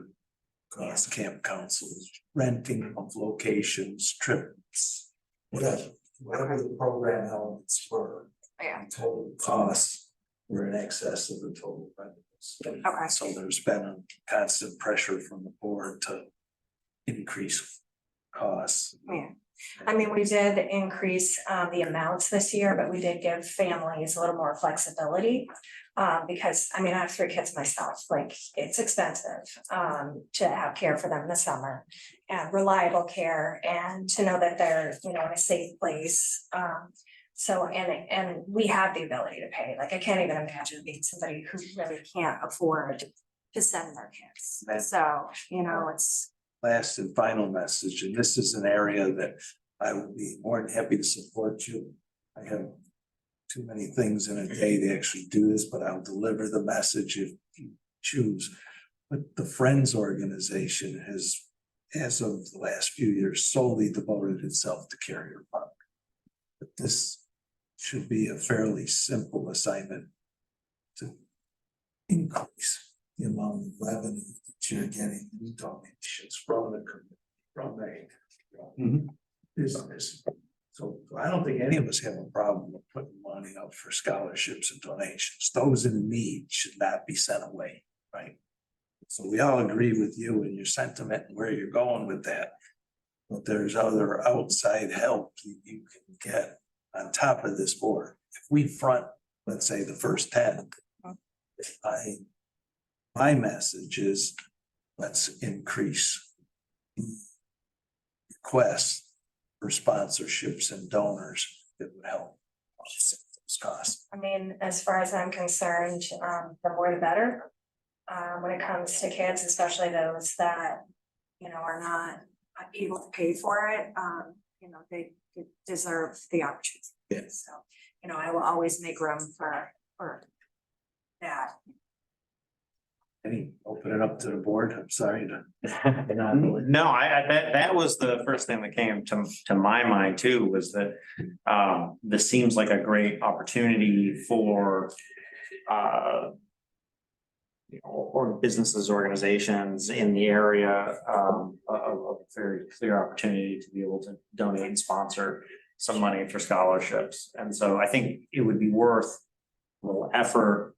Cost camp councils, renting of locations, trips, whatever the program elements were. Yeah. Total costs were in excess of the total revenues. Okay. So there's been a constant pressure from the board to increase costs. Yeah. I mean, we did increase the amounts this year, but we did give families a little more flexibility. Because I mean, I have 3 kids myself, like it's expensive to have care for them in the summer. And reliable care and to know that they're, you know, in a safe place. So and we have the ability to pay, like I can't even imagine being somebody who really can't afford to send their kids. So, you know, it's. Last and final message, and this is an area that I would be more than happy to support you. I have too many things in a day to actually do this, but I'll deliver the message if you choose. But the Friends organization has, as of the last few years, solely devoted itself to Carrier Park. But this should be a fairly simple assignment to increase the amount of revenue that you're getting in donations from the business. So I don't think any of us have a problem with putting money up for scholarships and donations. Those in need should not be sent away, right? So we all agree with you and your sentiment and where you're going with that. But there's other outside help you can get on top of this board. If we front, let's say, the first 10, my message is let's increase requests for sponsorships and donors that would help offset those costs. I mean, as far as I'm concerned, the more the better. When it comes to kids, especially those that, you know, are not able to pay for it, you know, they deserve the opportunity. Yeah. So, you know, I will always make room for that. Open it up to the board. I'm sorry to. No, that was the first thing that came to my mind too, was that this seems like a great opportunity for you know, or businesses, organizations in the area, a very clear opportunity to be able to donate and sponsor some money for scholarships. And so I think it would be worth a little effort,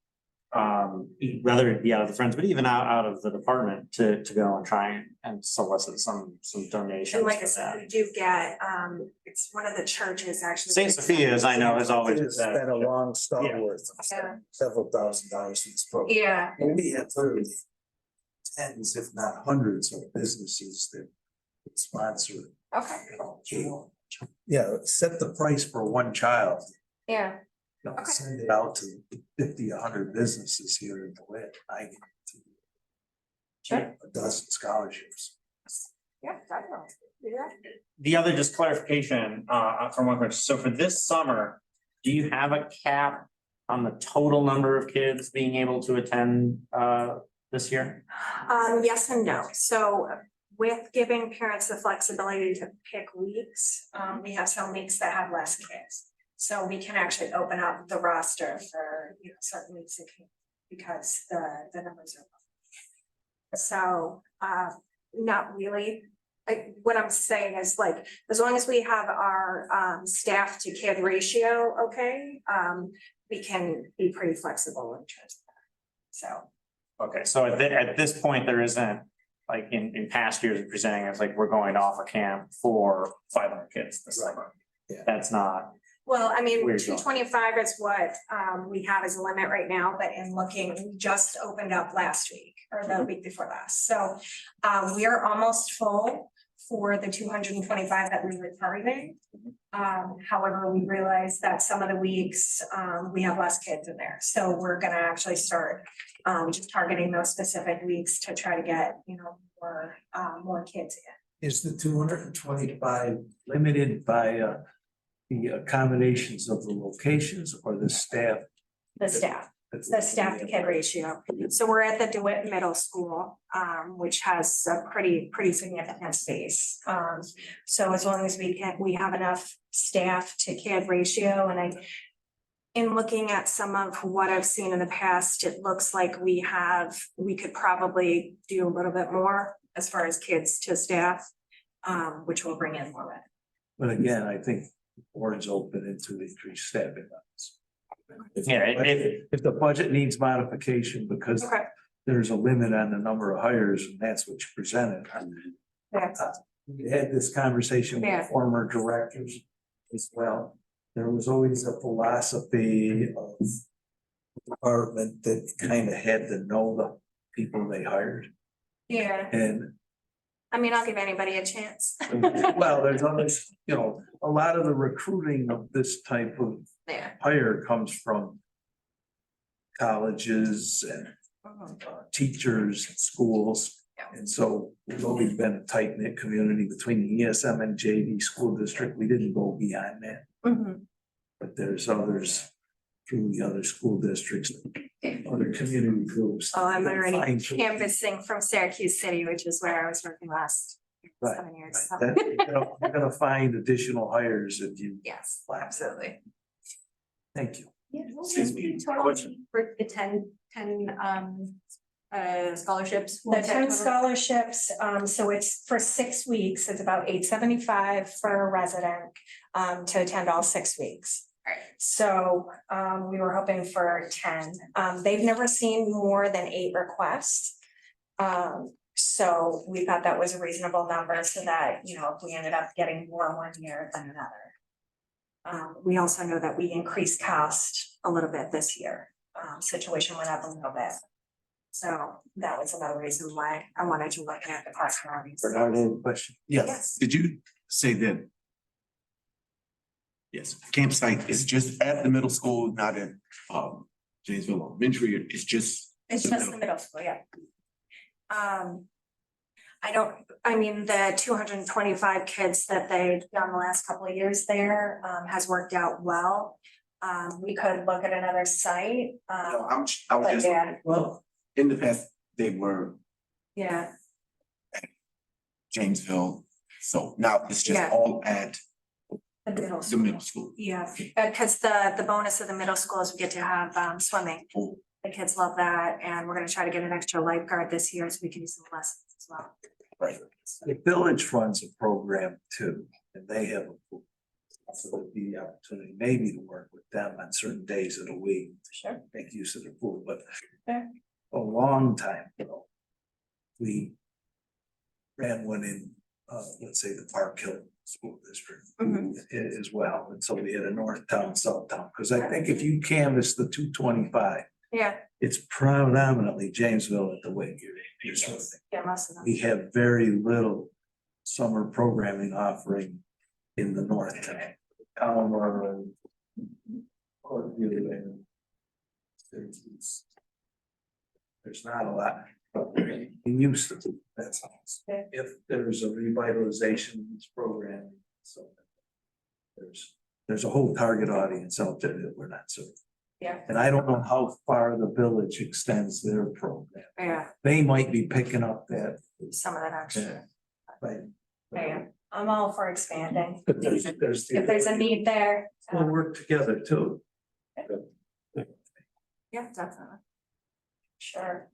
whether it be out of the Friends, but even out of the department to go and try and solicit some donations. And like I for said, that. we do get, it's one of the churches actually. St. Sophia's, I know, has always It's been a long stalwart, Yeah. several $1,000s in this program. Yeah, We have literally tens, if not hundreds of businesses that sponsor. okay, Yeah, set the price for one child. yeah, You know, Okay. send it out to 50, 100 businesses here in DeWitt. I get Sure. a dozen scholarships. yeah, definitely. Yeah. The other just clarification, from one question, so for this summer, do you have a cap on the total number of kids being able to attend, this year? Yes and no. So with giving parents the flexibility to pick weeks, we have some weeks that have less kids. So we can actually open up the roster for, you know, certain weeks because the numbers are low. So, not really. Like, what I'm saying is like, as long as we have our, staff to kid ratio, okay, we can be pretty flexible in terms of that. So. Okay, so at this point, there isn't like in past years of presenting, it's like we're going to offer camp for 500 kids this summer. Yeah. That's not, Well, I mean, Where's two twenty-five is what we have as a limit right now, but in looking, we just opened up last week or the week before last. So we are almost full for the 225 that we were targeting. However, we realized that some of the weeks we have less kids in there. So we're gonna actually start just targeting those specific weeks to try to get, more kids in. Is the 225 limited by the accommodations of the locations or the staff? The staff to kid ratio. So we're at the DeWitt Middle School, which has a pretty significant space. So as long as we have enough staff to kid ratio, and in looking at some of what I've seen in the past, it looks like we could probably do a little bit more as far as kids to staff, which will bring in more. But again, I think the board's open into increased staffing levels. Yeah, If the budget needs modification because Okay. there's a limit on the number of hires and that's what you presented. Yeah. We had this conversation Yeah. with former directors as well. There was always a philosophy of the department that kind of had to know the people they hired. Yeah, And I mean, I'll give anybody a chance. well, there's others, a lot of the recruiting of this type of Yeah. hire comes from colleges and teachers, and schools. Yeah. And so we've always been a tight knit community between the ESM and JD school district. We didn't go beyond that, Mhm. but there's others through the other school districts, other community groups. Oh, I'm already Fine. canvassing from Syracuse City, which is where I was working last Right, 7 years. So. That, you're gonna find additional hires if you. Yes, Wow. absolutely. Thank you. Excuse me, for the 10 scholarships. The 10 scholarships, so it's for 6 weeks, it's about $875 for a resident to attend all 6 weeks. Right. So we were hoping for 10. They've never seen more than 8 requests. So we thought that was a reasonable number so that, if we ended up getting more one year than another. We also know that we increased cost a little bit this year. Situation went up a little bit. So that was another reason why I wanted to look at the cost priorities. Bernard, any question? Yes. Yes, Did you say that? Yes, campsite is just at the middle school, not at Janesville Elementary, it's just. it's just the middle school, yeah. The 225 kids that they've done the last couple of years there has worked out well. We could look at another site. I was But just, yeah, Well, in the past, they were yeah, Janesville, so now it's just Yeah. all at the middle the school. middle school. Yeah, because the bonus of the middle school is we get to have swimming. Oh. The kids love that, and we're gonna try to get an extra lifeguard this year so we can do some lessons as well. Right. the village runs a program too, and they have a pool. So there'd be the opportunity maybe to work with them on certain days of the week. Sure. Make use of the pool, but Fair. a long time ago. We ran one in, let's say the Park Hill School District Mhm. as well. And so we had a north town, south town, because I think if you canvass the 225, Yeah, it's predominantly Jamesville at the way you're sort of thing. yeah, most of them. We have very little summer programming offering in the north town. Alma and or the other way. There's not a lot, but we used to, that's all. If there's a revitalization of this program, so there's a whole target audience out there that we're not serving. Yeah. And I don't know how far the village extends their program. Yeah, They might be picking up that. some of that actually. Right. Yeah, I'm all for expanding. But there's. If there's a need there. We'll work together too. Yeah, definitely. Sure.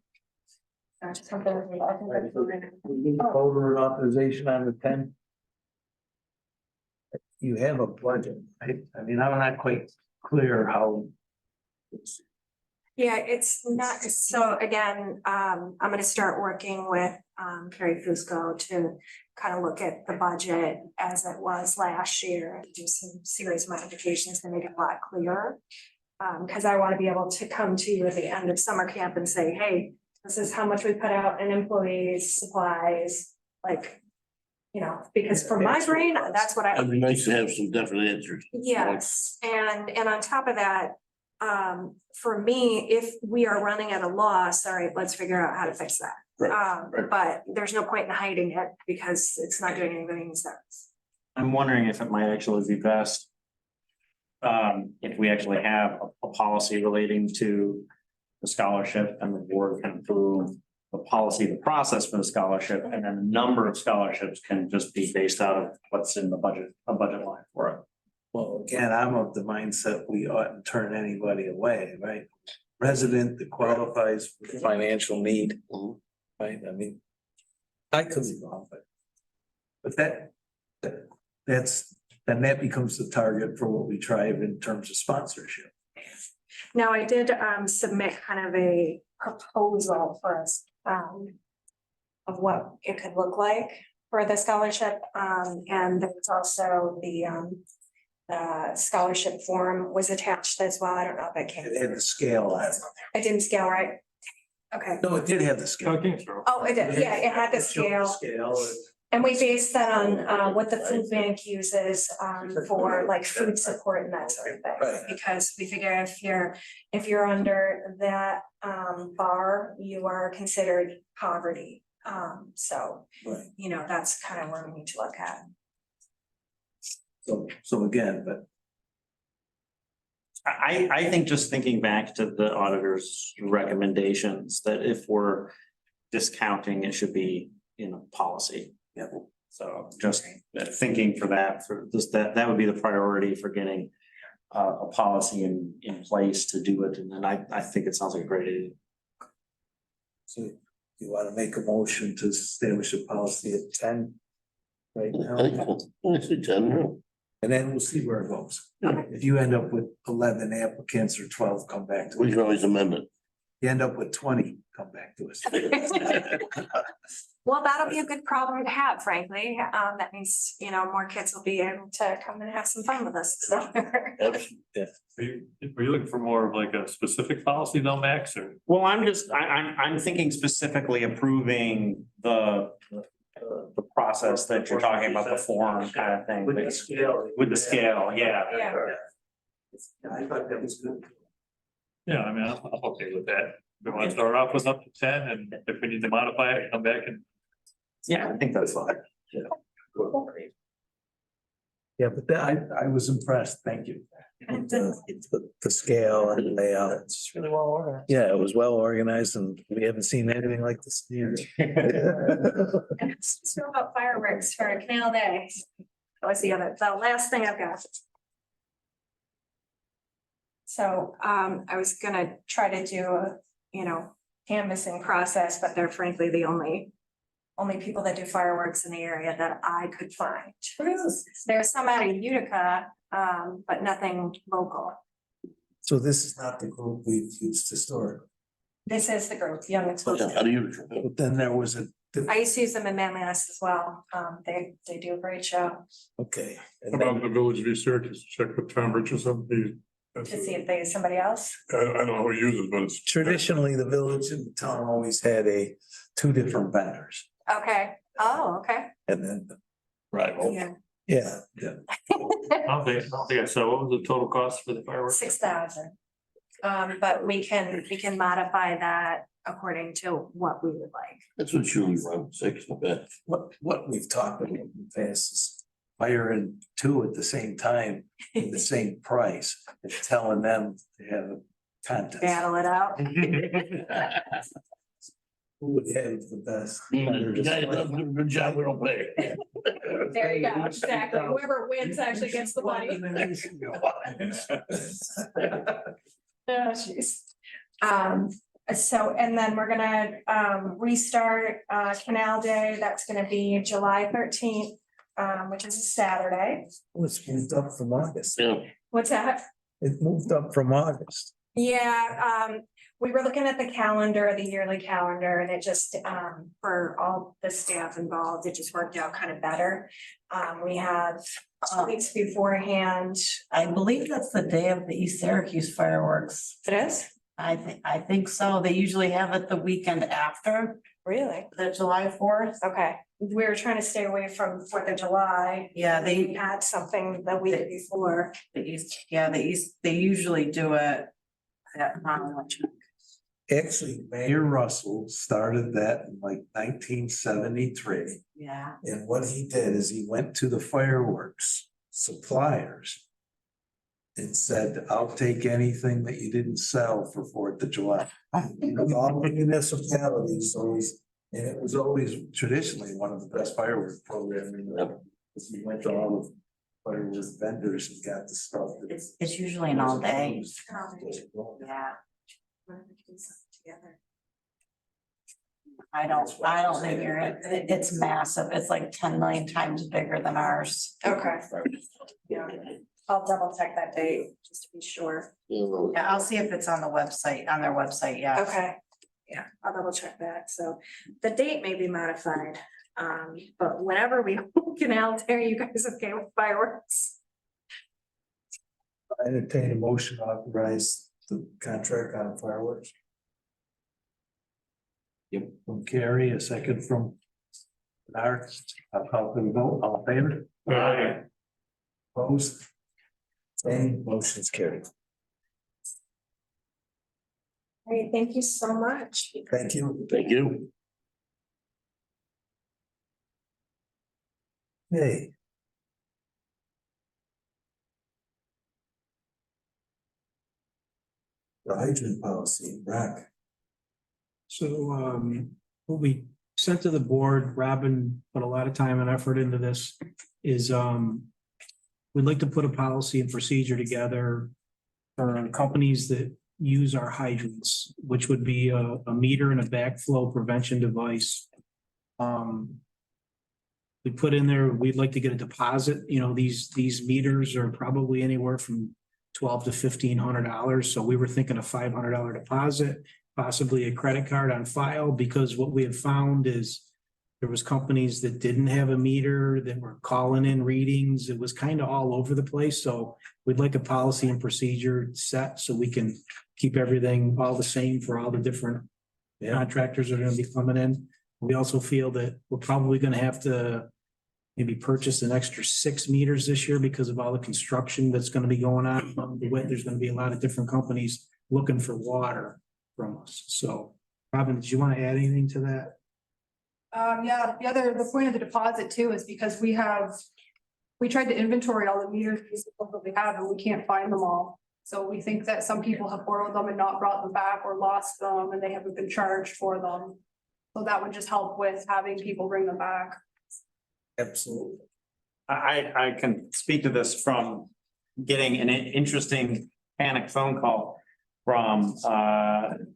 Just something with me, I think that's really- Voter authorization on the 10. You have a budget, right? I mean, I'm not quite clear how. Yeah, it's not, so again, I'm gonna start working with Carrie Fusco to kind of look at the budget as it was last year and do some serious modifications to make it a lot clearer. Cause I want to be able to come to you at the end of summer camp and say, hey, this is how much we put out in employees, supplies, like, you know, because for my brain, that's what I. It'd be nice to have some definite answers. Yes, and on top of that, for me, if we are running at a loss, all right, let's figure out how to fix that. Right. But there's no point in hiding it because it's not doing anything in sense. I'm wondering if it might actually be best. If we actually have a policy relating to the scholarship and the board can approve the policy, the process for the scholarship, and then the number of scholarships can just be based out of what's in the budget, a budget line for it. Well, again, I'm of the mindset we oughtn't turn anybody away, right? Resident that qualifies for financial need, right? I mean, I could be wrong, but that becomes the target for what we try in terms of sponsorship. Now, I did submit kind of a proposal for us of what it could look like for the scholarship. And there's also the scholarship form was attached as well. I don't know if it came. It had the scale on it. I didn't scale right. Okay. No, it did have the scale. Oh, it did. Yeah, it had the It showed scale. Scale. And we based that on what the food bank uses for like food support and that sort of thing. Right. Because we figure if you're under that bar, you are considered poverty. So, Right. you know, that's kind of where we need to look at. So again, but I think just thinking back to the auditor's recommendations, that if we're discounting, it should be in a policy. Yeah. So just thinking for that, for this, that would be the priority for getting a policy in place to do it. And then I think it sounds like a great idea. so you want to make a motion to establish a policy at 10 right now? I say 10, no. And then we'll see where it goes. If you end up with 11 applicants or 12, come back to We us. can always amend it. You end up with 20, come back to us. Well, that'll be a good problem to have, frankly. That means, you know, more kids will be able to come and have some fun with us. So. Absolutely. Were you looking for more of like a specific policy though, Max, or? Well, I'm thinking specifically approving the process that you're talking about, the form kind of thing. With the scale. With the scale, yeah. Yeah. I thought that was good. Yeah, I mean, I'm okay with that. We want to start off with up to 10, and if we need to modify it, come back and. Yeah, I think that's fine. Yeah, but I was impressed, thank you. With the scale and the layout. It's really well organized. Yeah, it was well organized and we haven't seen anything like this here. And it's still about fireworks for Canal Day. That was the last thing I've got. So I was gonna try to do a, you know, canvassing process, but they're frankly the only people that do fireworks in the area that I could find. There's some out of Utica, but nothing local. So this is not the group we've used historically. This is the group, Young Exclusive. How do you? But then there was I used to use them in Manlius as well. They do a great show okay. And About then- the Village of East Syracuse, check with Tom Richardson, to see if they use somebody else. I don't know who he uses, but it's. Traditionally, the village and the town always had two different vendors. Okay. Oh, okay. And then, Right. Yeah. yeah. I don't think so. What was the total cost for the fireworks? 6,000. But we can modify that according to what we would like. That's what you run, 6, I bet. What we've talked about in the past is firing two at the same time, at the same price, and telling them to have a contest. Battle it out. Who would have the best? The guy does a good job, we don't pay. There you go. Exactly. Whoever wins actually gets the money. Oh, jeez. So, and then we're gonna restart Canal Day. That's gonna be July 13th, which is a Saturday. It's moved up from August. Yeah, What's that? It moved up from August. Yeah, we were looking at the calendar, the yearly calendar, and it just, for all the staff involved, it just worked out kind of better. We have 2 weeks beforehand. I believe that's the day of the East Syracuse fireworks. It is? I think so. They usually have it the weekend after Really? the July 4th. Okay, we were trying to stay away from 4th of July. Yeah, We they, had something the week before. they usually do it at election. Actually, Mayor Russell started that in like 1973. Yeah. And what he did is he went to the fireworks suppliers and said, I'll take anything that you didn't sell for 4th of July. With all the municipalities, always, and it was always traditionally one of the best fireworks programs in the, because we went to all the fireworks vendors and got the stuff. It's usually an all day. Yeah. Together. I don't think it's massive. It's like 10 million times bigger than ours. Okay. Yeah, I'll double check that date just to be sure. Yeah, I'll see if it's on the website, on their website, yeah. Okay, yeah, I'll double check that. So the date may be modified. But whenever we get out there, you guys okay with fireworks? I entertain a motion to authorize the contract on fireworks. Yep. From Carrie, a second from Bernard. I'll call for the vote. All in favor? Aye. Opposed? Same motion's carried. Great, thank you so much. Thank you. Thank you. Hey. The hydrant policy, Brock. So, what we sent to the board, Robin put a lot of time and effort into this, is, we'd like to put a policy and procedure together for companies that use our hydrants, which would be a meter and a backflow prevention device. We put in there, we'd like to get a deposit, these meters are probably anywhere from $1,200 to $1,500, so we were thinking a $500 deposit, possibly a credit card on file, because what we have found is there was companies that didn't have a meter that were calling in readings. It was kind of all over the place, so we'd like a policy and procedure set so we can keep everything all the same for all the different contractors that are gonna be coming in. We also feel that we're probably gonna have to maybe purchase an extra 6 meters this year because of all the construction that's gonna be going on. There's gonna be a lot of different companies looking for water from us. So, Robin, did you want to add anything to that? Yeah, the point of the deposit too is because we tried to inventory all the meters that we have and we can't find them all. So we think that some people have borrowed them and not brought them back or lost them and they haven't been charged for them. So that would just help with having people bring them back. Absolutely. I can speak to this from getting an interesting panic phone call from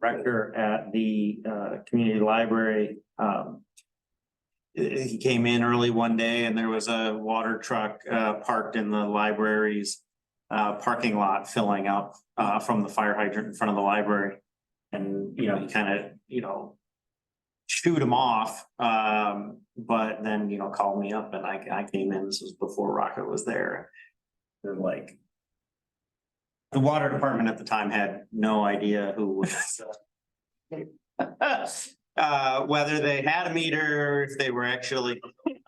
director at the community library. He came in early one day and there was a water truck parked in the library's parking lot filling up from the fire hydrant in front of the library. And, he kind of, shoot him off. But then, called me up and I came in. This was before Rocket was there. They're like, the water department at the time had no idea who was whether they had a meter, if they were actually,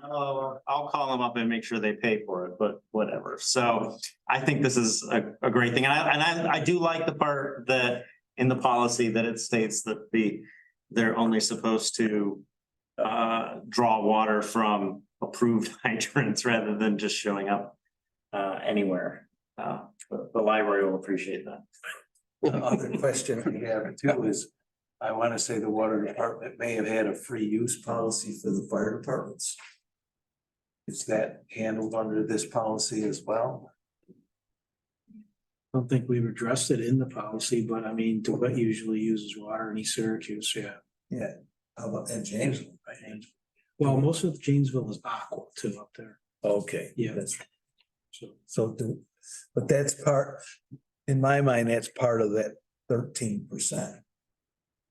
I'll call them up and make sure they pay for it, but whatever. So I think this is a great thing. And I do like the part that in the policy that it states that they're only supposed to draw water from approved hydrants rather than just showing up anywhere. The library will appreciate that. The other question we have too is, I want to say the water department may have had a free use policy for the fire departments. Is that handled under this policy as well? I don't think we've addressed it in the policy, but I mean, DeWitt usually uses water in East Syracuse, yeah. Yeah, how about in Janesville, right? Well, most of Janesville is aqua too up there. Okay. Yeah. That's but that's part, in my mind, that's part of that 13%.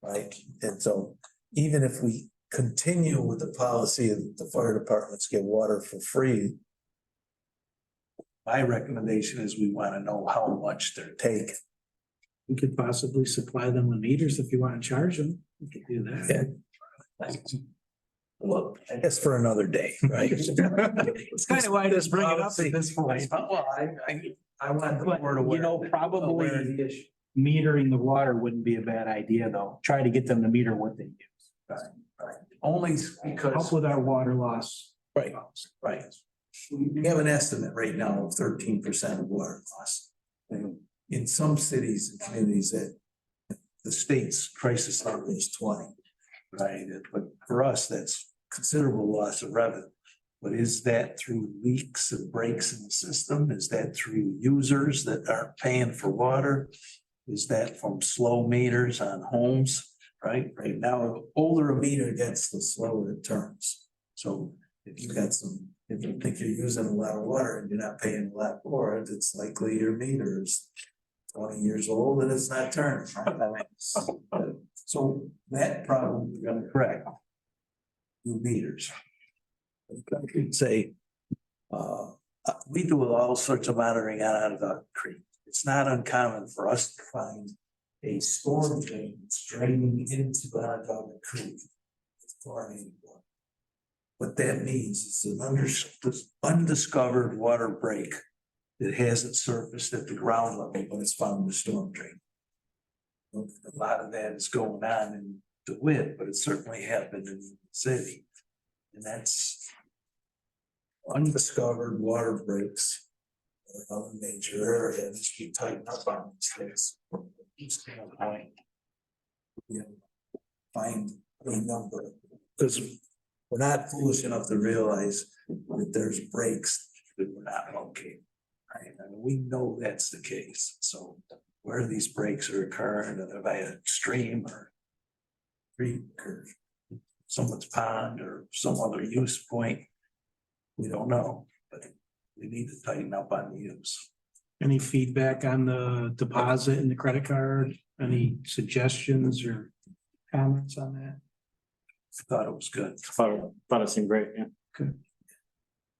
Right? And so even if we continue with the policy that the fire departments get water for free, my recommendation is we want to know how much they're taking. We could possibly supply them with meters if you want to charge them. We could do that. Well, I guess for another day, right? It's kind of why I just bring it up at this point. Well, I want the word But, aware. you know, probably metering the water wouldn't be a bad idea, though. Try to get them to meter what they use. Only Help because, with our water loss. right. We have an estimate right now of 13% of water loss. And in some cities and communities that the state's crisis level is 20. Right, but for us, that's considerable loss of revenue. But is that through leaks and breaks in the system? Is that through users that aren't paying for water? Is that from slow meters on homes? Right now, the older a meter gets, the slower it turns. So if you think you're using a lot of water and you're not paying a lot for it, it's likely your meter is 20 years old and it's not turning. So that problem we're gonna correct. New meters. I could say, we do all sorts of monitoring out of the creek. It's not uncommon for us to find a storm drain that's draining into the creek. It's chlorinated water. What that means is an undiscovered water break that hasn't surfaced at the ground level, but it's found in the storm drain. A lot of that is going on in DeWitt, but it certainly happened in the city. And that's undiscovered water breaks. Another major area that we tighten up on these things. Find a number, because we're not foolish enough to realize that there's breaks that we're not locating. Right, and we know that's the case, so where these breaks are occurring, and by a stream or creek or someone's pond or some other use point, we don't know, but we need to tighten up on the use. Any feedback on the deposit and the credit card? Any suggestions or comments on that? Thought it was good. Thought it seemed great, yeah.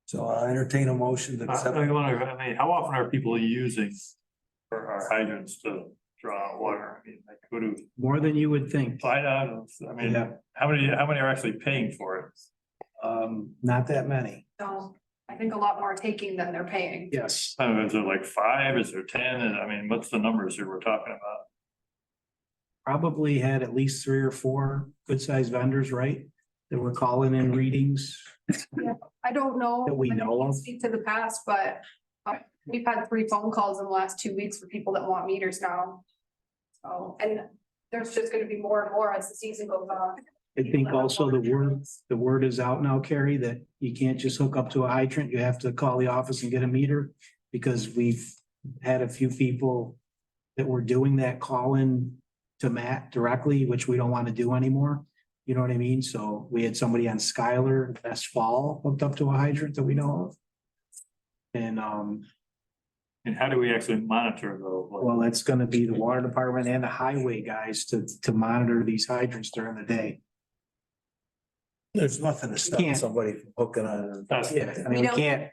So I'll entertain a motion to accept. I mean, how often are people using for our hydrants to draw water? I mean, like, who do? More than you would think. I mean, Yeah. how many are actually paying for it? Not that many. So I think a lot more taking than they're paying. Yes. Is it like 5? Is there 10? And I mean, what's the numbers here we're talking about? Probably had at least 3 or 4 good sized vendors, right? That were calling in readings. I don't know. That we I know can't of. Speak to the past, but we've had 3 phone calls in the last 2 weeks for people that want meters now. So, and there's just gonna be more and more as the season goes on. I think also the word is out now, Carrie, that you can't just hook up to a hydrant. You have to call the office and get a meter. Because we've had a few people that were doing that call in to Matt directly, which we don't want to do anymore. You know what I mean? So we had somebody on Skylar last fall hooked up to a hydrant that we know of. And And how do we actually monitor those? well, that's gonna be the water department and the highway guys to monitor these hydrants during the day. There's nothing to stop Can't. somebody from hooking on. Yeah, I mean, we can't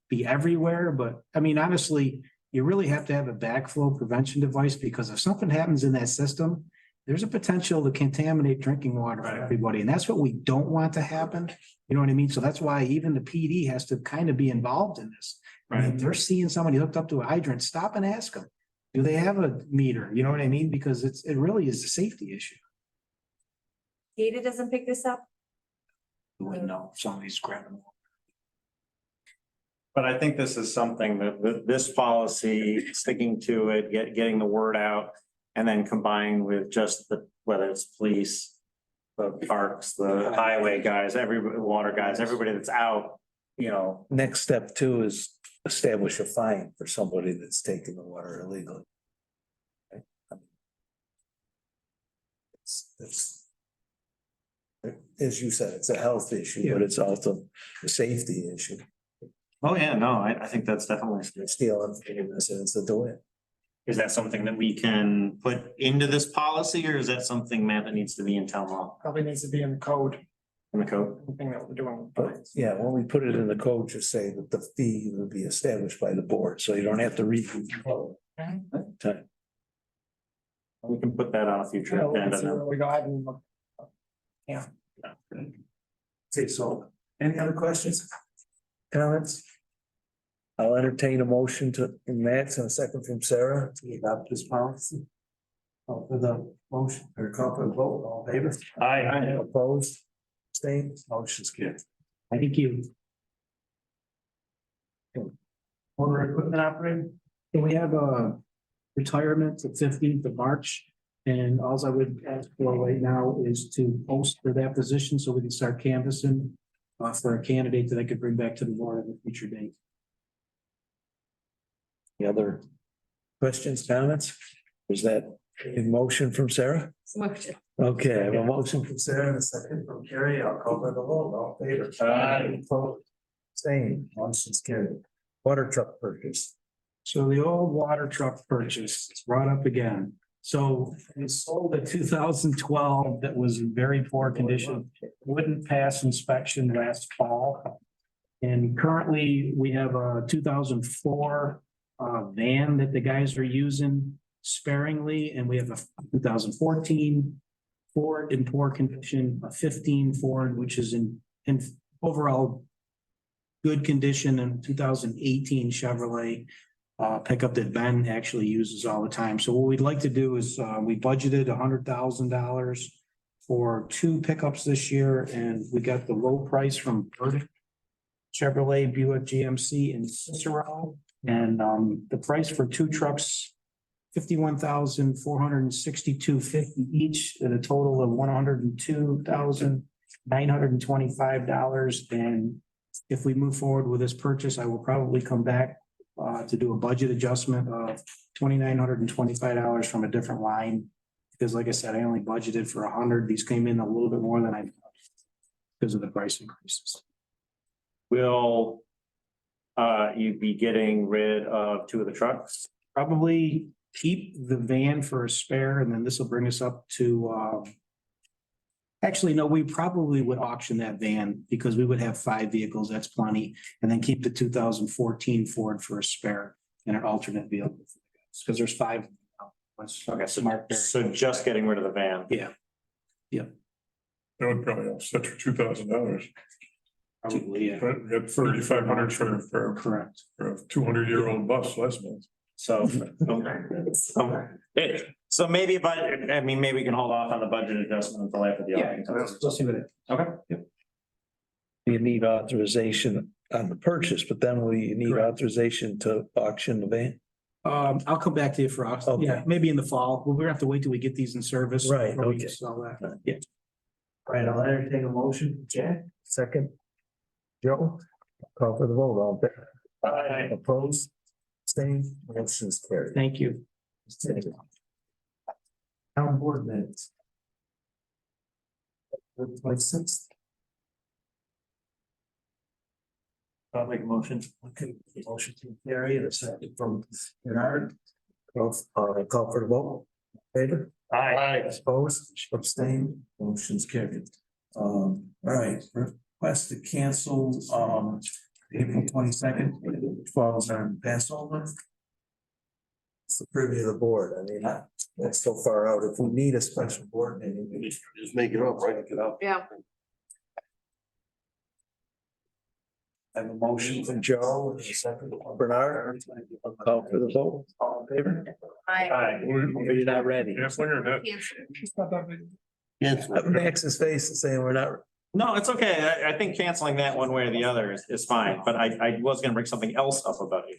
be everywhere, but I mean, honestly, you really have to have a backflow prevention device because if something happens in that system, there's a potential to contaminate drinking water for everybody, and that's what we don't want to happen. You know what I mean? So that's why even the PD has to kind of be involved in this. I mean, they're seeing somebody hooked up to a hydrant, stop and ask them, do they have a meter? You know what I mean? Because it really is a safety issue. Data doesn't pick this up. You wouldn't know if somebody's grabbing. But I think this is something that this policy, sticking to it, getting the word out. And then combined with just whether it's police, the parks, the highway guys, water guys, everybody that's out, you know. Next step 2 is establish a fine for somebody that's taking the water illegally. It's, as you said, it's a health issue, but it's also a safety issue. Oh, yeah, no, I think that's definitely. Stealing from the citizens of DeWitt. Is that something that we can put into this policy, or is that something, Matt, that needs to be in town law, Probably needs to be in the code, in the code? anything that we're doing. But yeah, when we put it in the code, just say that the fee will be established by the board, so you don't have to read. the code. Time. We can put that on a future agenda then. We go ahead and look. Okay, so any other questions? Comments? I'll entertain a motion to, from Matt and a second from Sarah to adopt this policy. Call for the motion or call for the vote, all in favor? Aye. Opposed? Abstained? Motion's carried. Thank you. Owner equipment operator? So we have a retirement the 15th of March. And all I would ask for right now is to post for that position so we can start canvassing for a candidate that I could bring back to the board at a future date. The other questions, comments? Is that a motion from Sarah? Motion. Okay, I have a motion from Sarah and a second from Carrie. I'll call for the vote. All in favor? Aye. Opposed? Same, motion's carried. Water truck purchase. So the old water truck purchase is brought up again. So we sold a 2012 that was in very poor condition, wouldn't pass inspection last fall. And currently, we have a 2004 van that the guys are using sparingly, and we have a 2014 Ford in poor condition, a 15 Ford, which is in overall good condition, and 2018 Chevrolet pickup that Ben actually uses all the time. So what we'd like to do is we budgeted $100,000 for 2 pickups this year, and we got the low price from Burdick Chevrolet, Buick GMC, and Cicero. And the price for 2 trucks, $51,462.50 each, at a total of $102,925. And if we move forward with this purchase, I will probably come back to do a budget adjustment of $2,925 from a different line. Because like I said, I only budgeted for 100. These came in a little bit more than I because of the price increases. Will you be getting rid of 2 of the trucks? Probably keep the van for a spare, and then this will bring us up to actually, no, we probably would auction that van because we would have 5 vehicles. That's plenty. And then keep the 2014 Ford for a spare and an alternate vehicle. Because there's 5. Okay, so just getting rid of the van. Yeah. That would probably offset for $2,000. Probably, yeah. But we got 3,500 for Correct. a 200-year-old bus last month. So, so maybe, but I mean, maybe we can hold off on the budget adjustment until after the. Yeah, let's see what it. Okay. You need authorization on the purchase, but then will you need Correct. authorization to auction the van? I'll come back to you for, Okay. yeah, maybe in the fall. We're gonna have to wait till we get these in service. Right, before we okay. sell that. Yeah. All right, I'll entertain a motion. Jack, second. Joe, call for the vote. All in favor? Aye. Opposed? Abstained? Motion's carried. Thank you. Town board minutes. 26th. I'll make a motion. Okay, motion to carry and a second from Bernard. Call for the vote. Favor? Aye. Opposed? Abstained? Motion's carried. All right, request to cancel, April 22nd, which falls on Passover. It's the privy of the board. I mean, that's so far out. If we need a special board meeting, we Just make it up, write it up. Yeah. have a motion from Joe, and a second from Bernard. I'll call for the vote. All in favor? Aye. You're not ready. Canceling or not? Yes. Max's face is saying we're not. No, it's okay. I think canceling that one way or the other is fine, but I was gonna bring something else up about it.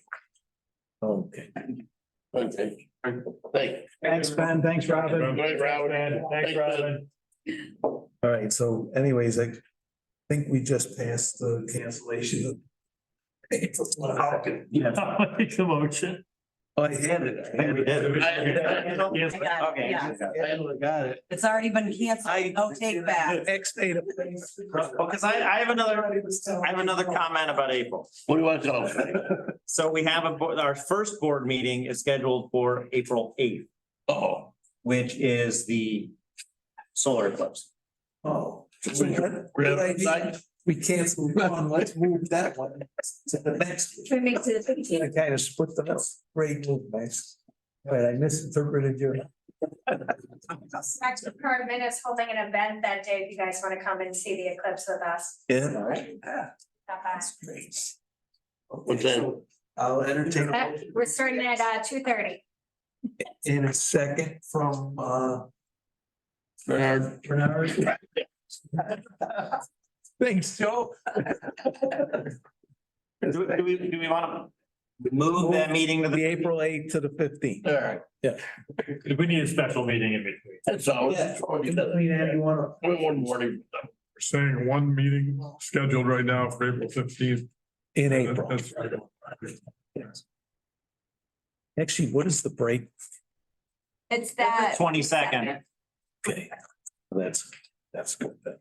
Okay. Okay. Thank Thanks, Ben. Thanks, Robin. Thanks, Robin. Thanks, Robin. All right, so anyways, I think we just passed the cancellation of. Yeah. I'll make the motion. Oh, I had it. I think we did. Yes, I got it, Okay. yeah. Got it. It's already been canceled. No take back. Next data. Well, cause I have another comment about April. What do you want to tell us? So we have our first board meeting is scheduled for April 8th. Which is the solar eclipse. Oh. Great idea. We canceled one, let's move that one to the next. Can we make it to the 15th? I kind of split them up. Great move, nice. But I misinterpreted your. Next current minutes holding an event that day, if you guys want to come and see the eclipse with us. Yeah. Stop by. That's great. What's that? I'll entertain a We're starting at 2:30. in a second from Bernard. Thanks, Joe. Do we want to move that meeting to The the? April 8th to the 15th. All right. Yeah. We need a special meeting in between. That's all. Yeah. It doesn't mean you wanna. One morning. We're saying one meeting scheduled right now for April 15th. In April. That's right. Actually, what is the break? It's that. 22nd. Okay, that's good then.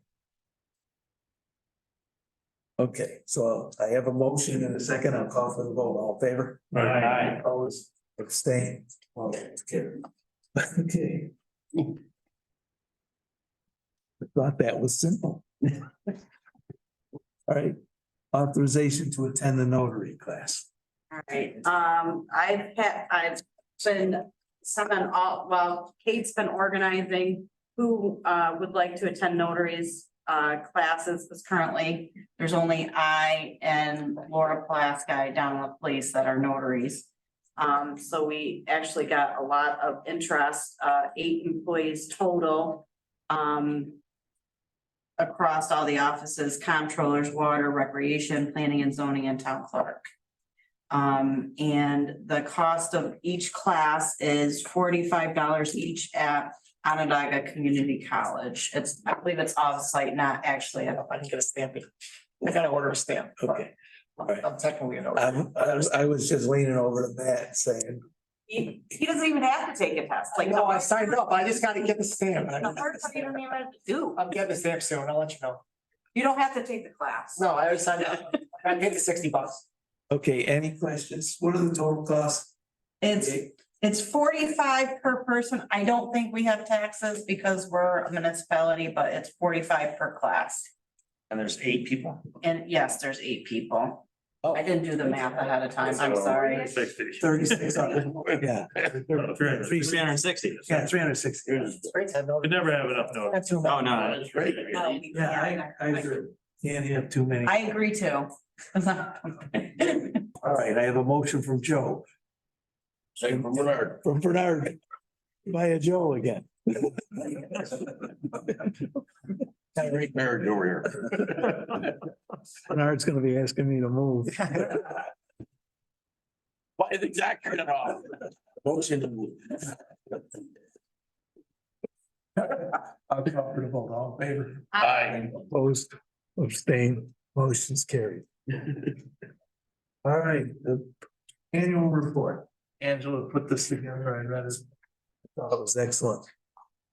Okay, so I have a motion in a second. I'll call for the vote. All in favor? Aye. Opposed, abstain. Okay, it's carried. Okay. I thought that was simple. All right, authorization to attend the notary class. All right, I've been Kate's been organizing who would like to attend notaries classes, because currently there's only I and Laura Plaskey down in the place that are notaries. So we actually got a lot of interest, 8 employees total. Across all the offices, comptrollers, water, recreation, planning and zoning, and town clerk. And the cost of each class is $45 each at Onondaga Community College. I believe it's off-site, not actually. I can get a stamp. I gotta order a stamp. Okay. I'm technically an I was just leaning over to Matt saying. He doesn't even have to take a test, like. No, I signed up. I just gotta get the stamp. The first one you don't even have to do. I'm getting the stamp soon. I'll let you know. You don't have to take the class. No, I already signed up. I paid the $60. Okay, any questions? What are the total costs? It's 45 per person. I don't think we have taxes because we're a municipality, but it's 45 per class. And there's 8 people. And yes, there's 8 people. I didn't do the math ahead of time. I'm sorry. 36. Yeah. 360. Yeah, 360. We never have enough notice. Oh, no. That's great. No, we Yeah, I can't. agree. Can't have too many. I agree too. All right, I have a motion from Joe. Second from Bernard. From Bernard. Via Joe again. Marriage over here. Bernard's gonna be asking me to move. Why is exactly cut off? Motion to move. I'll call for the vote. All in favor? Aye. Opposed, abstained, motion's carried. All right, the annual report. Angela put this together. I read it. Thought it was excellent.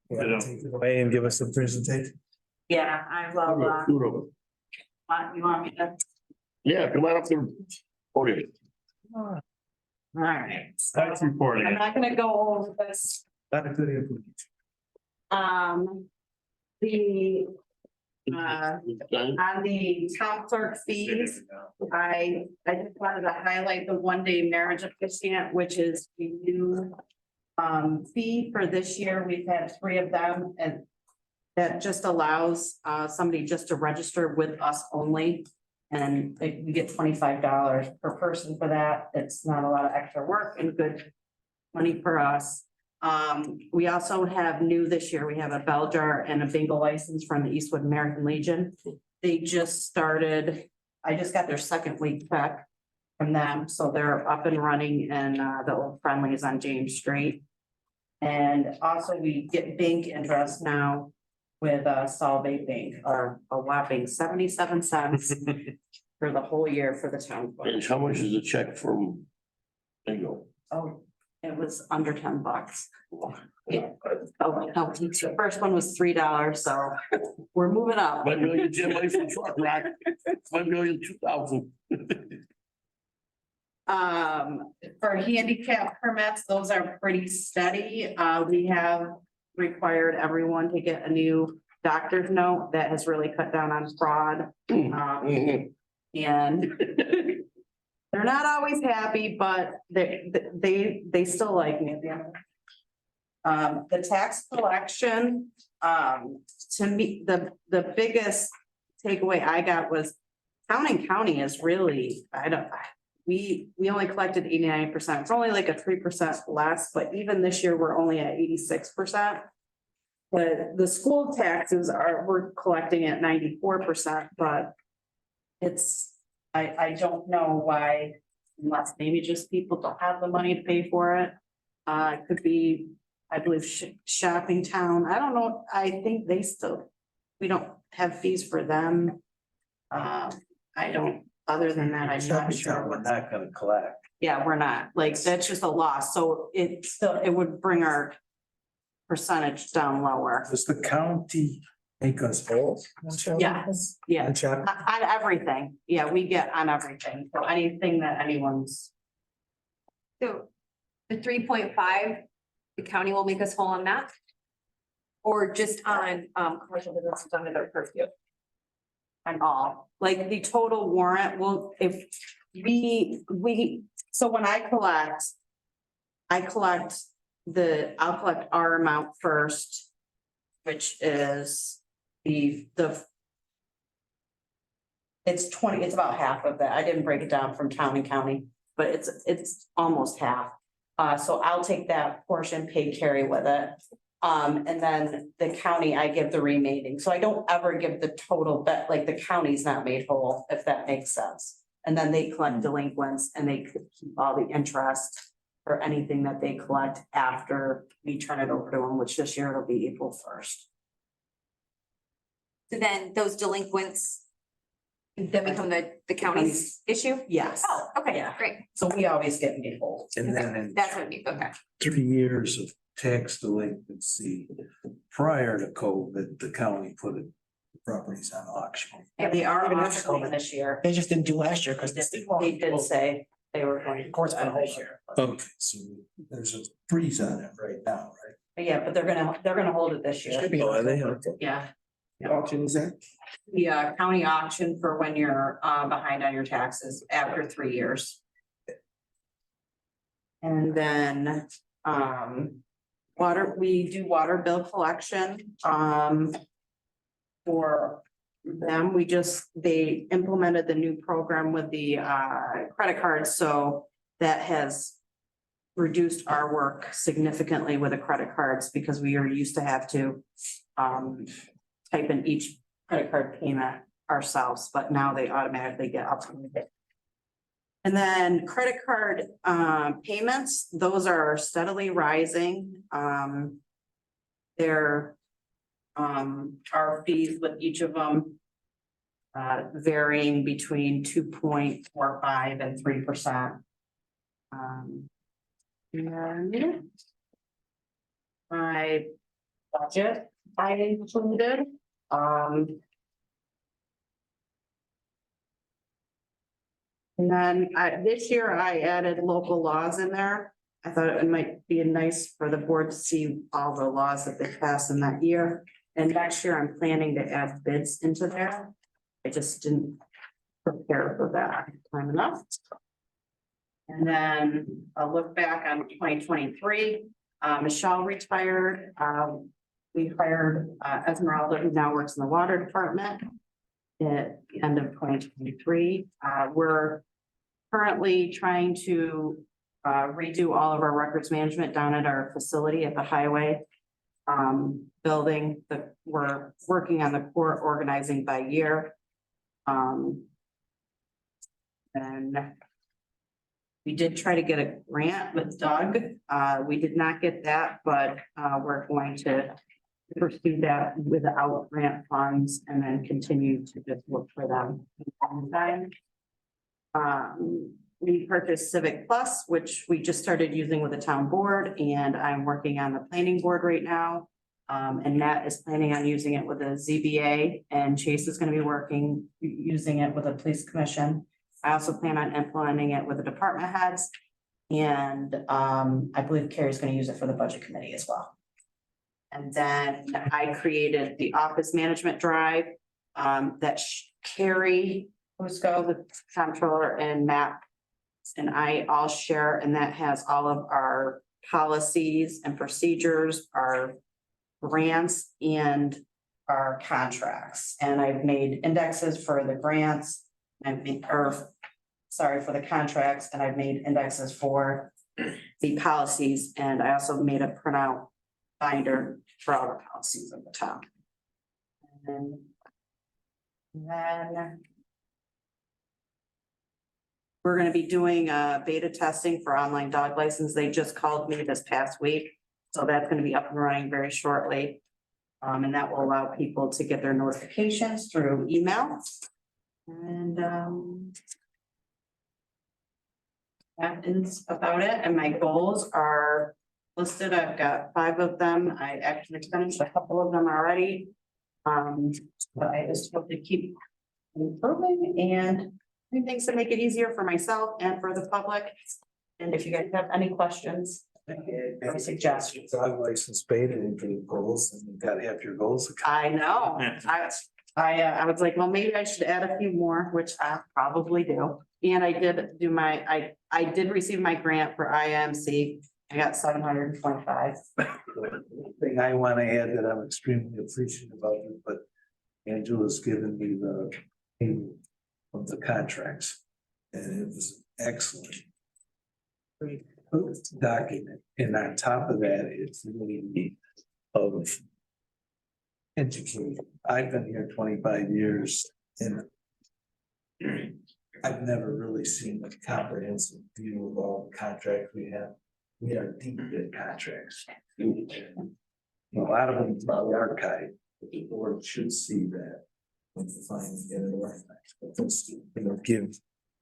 Yeah, take it away and give us a presentation. Yeah, I will, you want me to? Yeah, come on up there. Okay. All right. That's reporting. I'm not gonna go over this. Not a good information. The on the top clerk fees, I just wanted to highlight the 1-day marriage officiant, which is the new fee for this year. We've had 3 of them, and that just allows somebody just to register with us only. And we get $25 per person for that. It's not a lot of extra work and good money for us. We also have new this year, we have a bell jar and a bingo license from the Eastwood American Legion. They just started, I just got their 2nd week check from them, so they're up and running, and the Old Friendlies on James Street. And also we get bank interest now with Solvay Bank, or a whopping 77 cents for the whole year for the town. And how much is the check from? Bingo? Oh, it was under $10. Yeah. Oh, no, the first one was $3, so we're moving up. $5 million, Jim, money from truck rack. $5 million, 2,000. For handicap permits, those are pretty steady. We have required everyone to get a new doctor's note that has really cut down on fraud. And they're not always happy, but they still like me at the end. The tax collection, to me, the biggest takeaway I got was town and county is really, we only collected 89%. It's only like a 3% less, but even this year, we're only at 86%. But the school taxes we're collecting at 94%, but I don't know why, unless maybe just people don't have the money to pay for it. It could be, I believe, shopping town. I don't know. I think we don't have fees for them. I don't, other than that, I'm not sure. We're not gonna collect. Yeah, we're not, like, that's just a loss, so it would bring our percentage down lower. Does the county make us whole? Yes, yeah, on everything, yeah, we get on everything, so anything that anyone's. So the 3.5, the county will make us whole on that? Or just on commercial businesses under their purview? On all, like the total warrant will, if so when I collect. I'll collect our amount first. Which is it's about half of that. I didn't break it down from town and county, but it's almost half. So I'll take that portion, pay carry with it. And then the county, I give the remaining. So I don't ever give the total, but like the county's not made whole, if that makes sense. And then they collect delinquents and they keep all the interest or anything that they collect after we turn it over to them, which this year it'll be April 1st. So then those delinquents then become the county's issue? Yes. Oh, okay, Yeah. great. So we always get made whole. And then in That's what I mean, okay. 3 years of tax delinquency prior to COVID, the county put the properties on auction. And they are auctioning this year. They just didn't do last year because They did say they were going to. court's been this year. Okay, so there's a freeze on it right now, right? Yeah, but they're gonna hold it this year. Should be. Oh, are they? Okay. Yeah, Auction is that? the county auction for when you're behind on your taxes after 3 years. And then we do water bill collection for them. They implemented the new program with the credit cards, so that has reduced our work significantly with the credit cards because we are used to have to type in each credit card payment ourselves, but now they automatically get updated. And then credit card payments, those are steadily rising. There are fees with each of them varying between 2.45 and 3%. And my budget I included. And then this year I added local laws in there. I thought it might be nice for the board to see all the laws that they passed in that year. And next year I'm planning to add bids into there. I just didn't prepare for that time enough. And then I'll look back on 2023. Michelle retired. We hired Esmeralda, who now works in the water department at the end of 2023. We're currently trying to redo all of our records management down at our facility at the highway building. We're working on the core organizing by year. And we did try to get a grant with Doug. We did not get that, but we're going to pursue that without grant funds and then continue to just look for them. We purchased Civic Plus, which we just started using with the town board, and I'm working on the planning board right now. And Matt is planning on using it with the ZBA, and Chase is going to be using it with the police commission. I also plan on implementing it with the department heads. And I believe Carrie's gonna use it for the budget committee as well. And then I created the office management drive that Carrie Fusco, the comptroller, and Matt and I all share, and that has all of our policies and procedures, our grants and our contracts. And I've made indexes for the grants, for the contracts, and I've made indexes for the policies, and I also made a printout binder for all the policies of the town. And then we're gonna be doing beta testing for online dog license. They just called me this past week. So that's gonna be up and running very shortly. And that will allow people to get their notifications through email. And that is about it. And my goals are listed. I've got 5 of them. I actually finished a couple of them already. But I just hope to keep improving and doing things to make it easier for myself and for the public. And if you guys have any questions, I suggest. Dog license beta into the goals, and you gotta have your goals. I know. I was like, well, maybe I should add a few more, which I probably do. And I did do I did receive my grant for IMC. I got 725. Thing I want to add that I'm extremely appreciative of it, but Angela's given me the name of the contracts. And it was excellent document. And on top of that, it's really neat of education. I've been here 25 years and I've never really seen a comprehensive view of all the contracts we have. We are deep in contracts. A lot of them are archived, but the board should see that when you finally get it organized. But this, give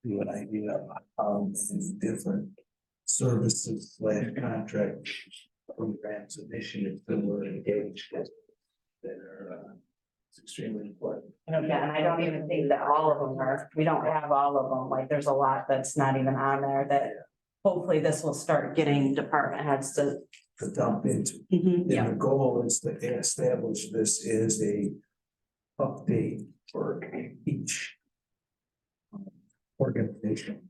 you an idea of how many different services / contract programs, initiatives that we're engaged in that are it's extremely important. Yeah, and I don't even think that all of them are, we don't have all of them, like there's a lot that's not even on there that hopefully this will start getting department heads to. To dump into. Yeah. And the goal is to establish this as a update for each organization.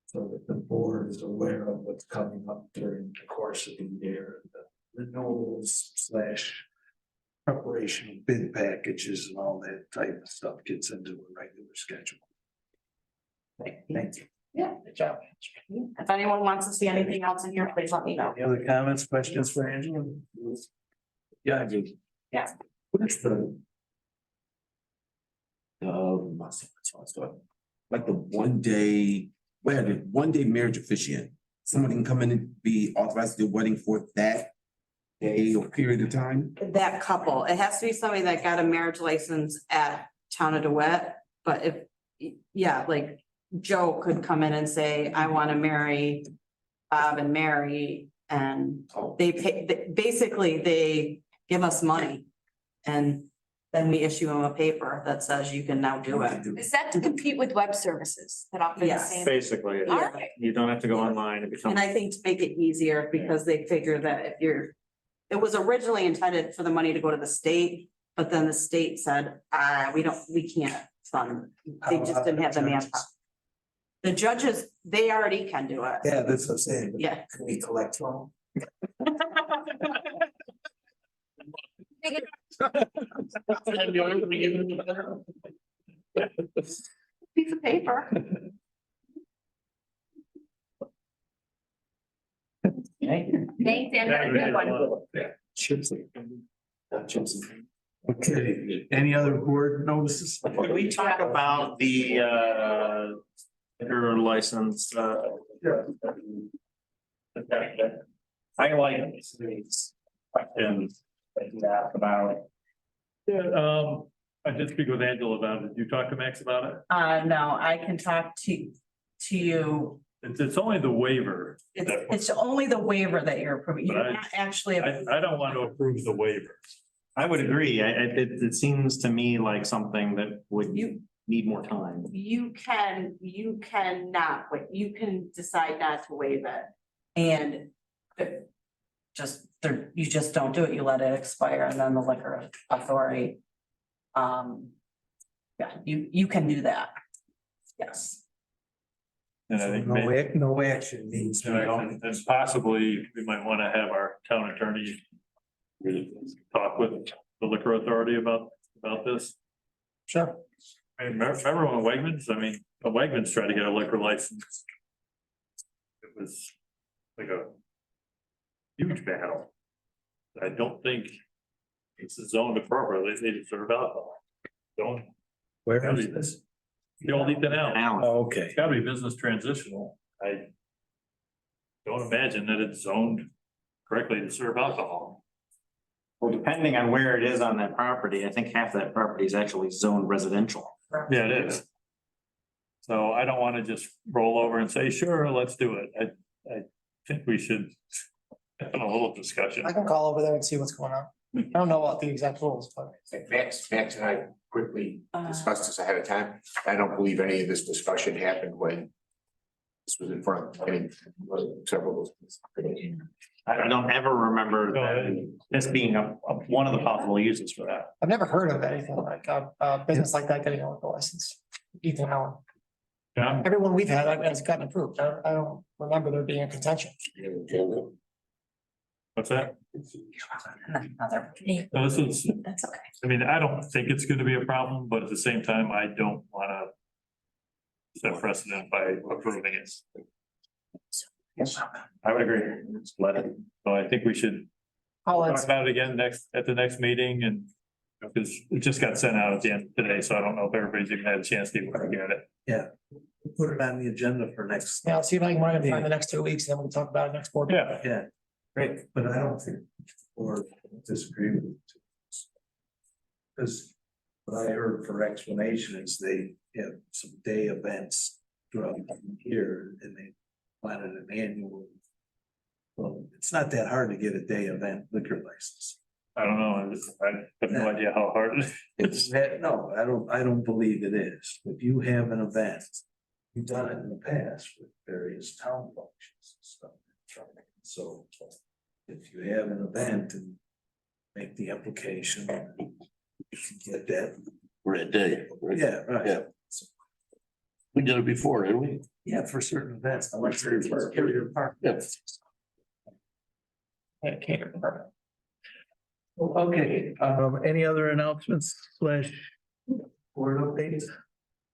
So that the board is aware of what's coming up during the course of the year, the renewals / preparation of bid packages and all that type of stuff gets into a regular schedule. Thank you. Yeah, good job. If anyone wants to see anything else in here, please let me know. Any other comments, questions for Angela? Yeah, I do. Yeah. What is the? Like the 1 day, where the 1 day marriage officiant, someone can come in and be authorized to do wedding for that day or period of time? That couple, it has to be somebody that got a marriage license at Town of DeWitt, but if, yeah, like Joe could come in and say, I want to marry Bob and Mary, and they pay, basically, they give us money. And then we issue them a paper that says you can now do it. Is that to compete with web services that offer the Yes. same? Basically, All right. you don't have to go online. It becomes. And I think to make it easier, because they figure that if you're, it was originally intended for the money to go to the state, but then the state said, we can't fund. They just didn't have the manpower. The judges, they already can do it. Yeah, that's what I'm saying. but Yeah. Can we collect from Piece of paper. Thanks, and have a good one. Okay, any other board notices? Can we talk about the liquor license? I like these questions that you ask about. Yeah, I did speak with Angela about it. Did you talk to Max about it? No, I can talk to you. It's only the waiver. It's only the waiver that you're approving. You're But not actually. I don't want to approve the waiver. I would agree. It seems to me like something that would. need more time. You can not wait, you can decide not to waive it. And you just don't do it, you let it expire and then the liquor authority. Yeah, you can do that. Yes. And I think No action means. and possibly we might want to have our town attorney talk with the liquor authority about this. Sure. I mean, remember when Wegmans, when Wegmans tried to get a liquor license. It was like a huge battle. I don't think it's zoned appropriately, they deserve alcohol. Don't. Where is this? The old Ethan Allen. Oh, okay. It's gotta be business transitional. I don't imagine that it's zoned correctly to serve alcohol. Well, depending on where it is on that property, I think half that property is actually zoned residential. Yeah, it is. So I don't wanna just roll over and say, sure, let's do it. I think we should have a little discussion. I can call over there and see what's going on. I don't know what the exact rules, but. Max and I quickly discussed this ahead of time. I don't believe any of this discussion happened when this was in front of, several of those. I don't ever remember this being one of the possible uses for that. I've never heard of anything like a business like that getting a liquor license. Ethan Allen. Yeah. Everyone we've had has gotten approved. I don't remember there being a contention. What's that? Another. No, this is, That's okay. I mean, I don't think it's gonna be a problem, but at the same time, I don't wanna set precedent by approving it. I would agree. Just let it. So I think we should talk about it again at the next meeting and because it just got sent out at the end of today, so I don't know if everybody's even had a chance to look at it. Yeah. Put it on the agenda for next. Yeah, I'll see if I can run it in the next 2 weeks, then we'll talk about it next board. Yeah. Yeah. Great, but I don't think, or disagree with it. Because what I heard for explanation is they have some day events throughout the year and they planted an annual. Well, it's not that hard to get a day event liquor license. I don't know. I have no idea how hard it is. It's that, no, I don't believe it is. If you have an event, you've done it in the past with various town functions and stuff. So if you have an event and make the application, you can get that. For a day. Right? Yeah, right. Yeah. We did it before, didn't we? Yeah, for certain events. I like to carry your park. Yeah. Yeah, cater permit. Okay, any other announcements / board updates?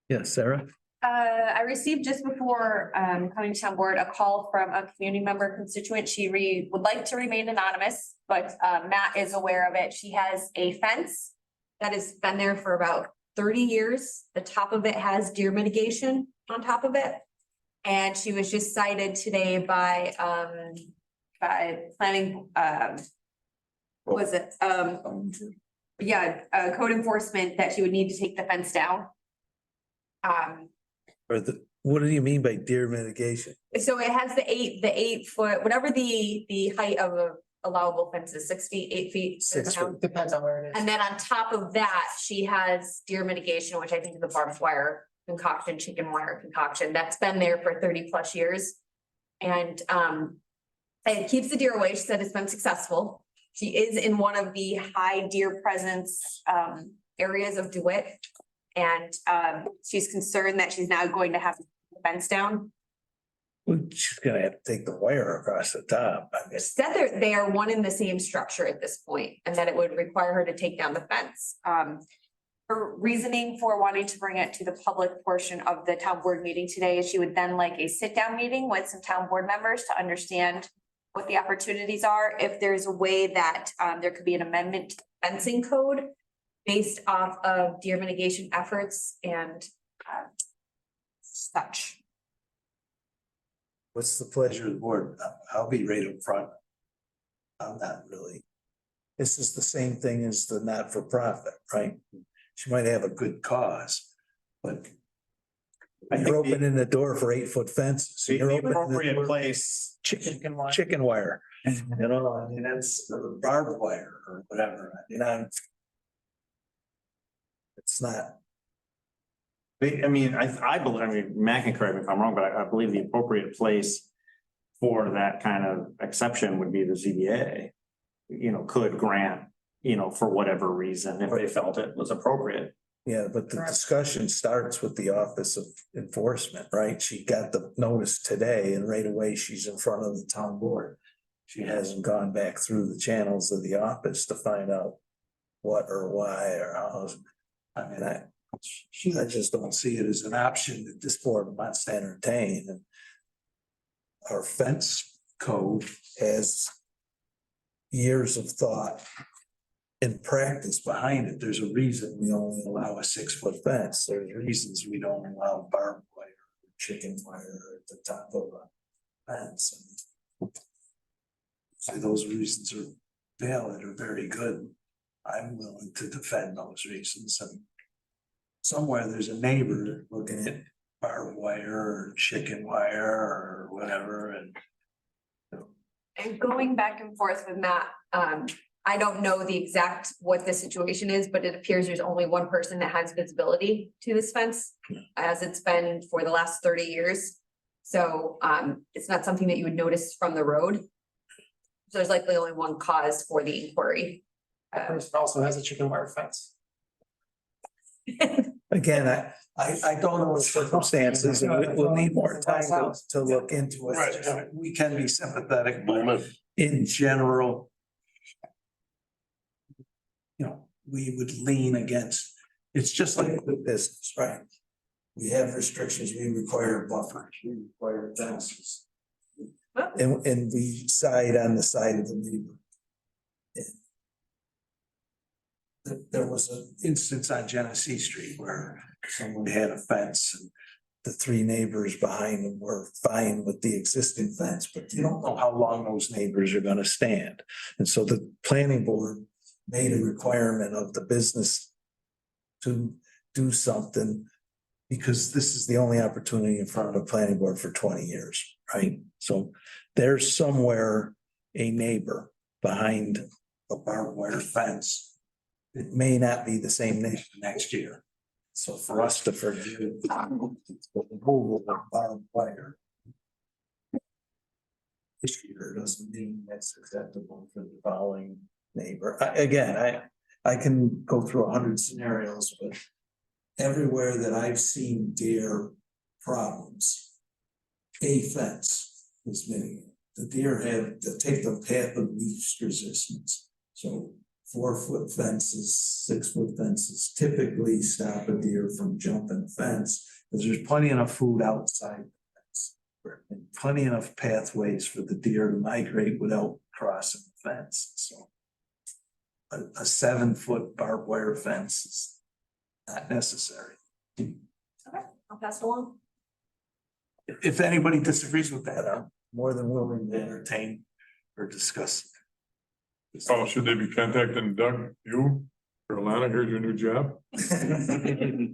Yes, Sarah? I received just before coming to town board a call from a community member constituent. She would like to remain anonymous, but Matt is aware of it. She has a fence that has been there for about 30 years. The top of it has deer mitigation on top of it. And she was just cited today by planning, what was it? Code enforcement that she would need to take the fence down. Or what do you mean by deer mitigation? So it has the 8 foot, whatever the height of a allowable fence is, 6 feet, 8 feet. 6 feet. Depends on where it is. And then on top of that, she has deer mitigation, which I think is a barbed wire concoction, chicken wire concoction, that's been there for 30+ years. And it keeps the deer away. She said it's been successful. She is in one of the high deer presence areas of DeWitt. And she's concerned that she's now going to have the fence down. Well, she's gonna have to take the wire across the top. I guess. Said they are one in the same structure at this point, and that it would require her to take down the fence. Her reasoning for wanting to bring it to the public portion of the town board meeting today is she would then like a sit-down meeting with some town board members to understand what the opportunities are, if there's a way that there could be an amendment to the fencing code based off of deer mitigation efforts and such. What's the pleasure of the board? I'll be right up front. I'm not really. This is the same thing as the not-for-profit, right? She might have a good cause, but you're opening the door for 8-foot fences. You're The opening the appropriate door- place. Chicken wire, you know, I mean, that's barbed wire or whatever, you know. It's not. I mean, Matt can correct me if I'm wrong, but I believe the appropriate place for that kind of exception would be the ZBA. You know, could grant, you know, for whatever reason, if they felt it was appropriate. Yeah, but the discussion starts with the Office of Enforcement, right? She got the notice today and right away she's in front of the town board. She hasn't gone back through the channels of the office to find out what or why or how. I mean, I just don't see it as an option that this board wants to entertain. And our fence code has years of thought and practice behind it. There's a reason we only allow a 6-foot fence. There's reasons we don't allow barbed wire, or chicken wire at the top of a fence. So those reasons are valid or very good. I'm willing to defend those reasons. And somewhere there's a neighbor looking at barbed wire or chicken wire or whatever, and And going back and forth with Matt, I don't know the exact what the situation is, but it appears there's only one person that has visibility to this fence, as it's been for the last 30 years. So it's not something that you would notice from the road. So there's likely only one cause for the inquiry. That person also has a chicken wire fence. again, I don't know the circumstances, and we'll need more time to look into it. We can be sympathetic, but in general, you know, we would lean against, it's just like with business, right? We have restrictions, we require buffers, we require fences. And we side on the side of the neighbor. There was an instance on Genesee Street where someone had a fence and the 3 neighbors behind them were fine with the existing fence, but you don't know how long those neighbors are gonna stand. And so the planning board made a requirement of the business to do something because this is the only opportunity in front of the planning board for 20 years, right? So there's somewhere a neighbor behind a barbed wire fence. It may not be the same neighbor next year. So for us to forgive the removal of barbed wire this year doesn't mean that's acceptable for the following neighbor. I can go through 100 scenarios, but everywhere that I've seen deer problems, a fence was mitigated. The deer had to take the path of least resistance. So 4-foot fences, 6-foot fences typically stop a deer from jumping the fence because there's plenty enough food outside the fence and plenty enough pathways for the deer to migrate without crossing the fence. So a 7-foot barbed wire fence is not necessary. Okay, I'll pass it along. If anybody disagrees with that, I'm more than willing to entertain or discuss. Oh, should they be contacting Doug, you, or Alana, here's your new job?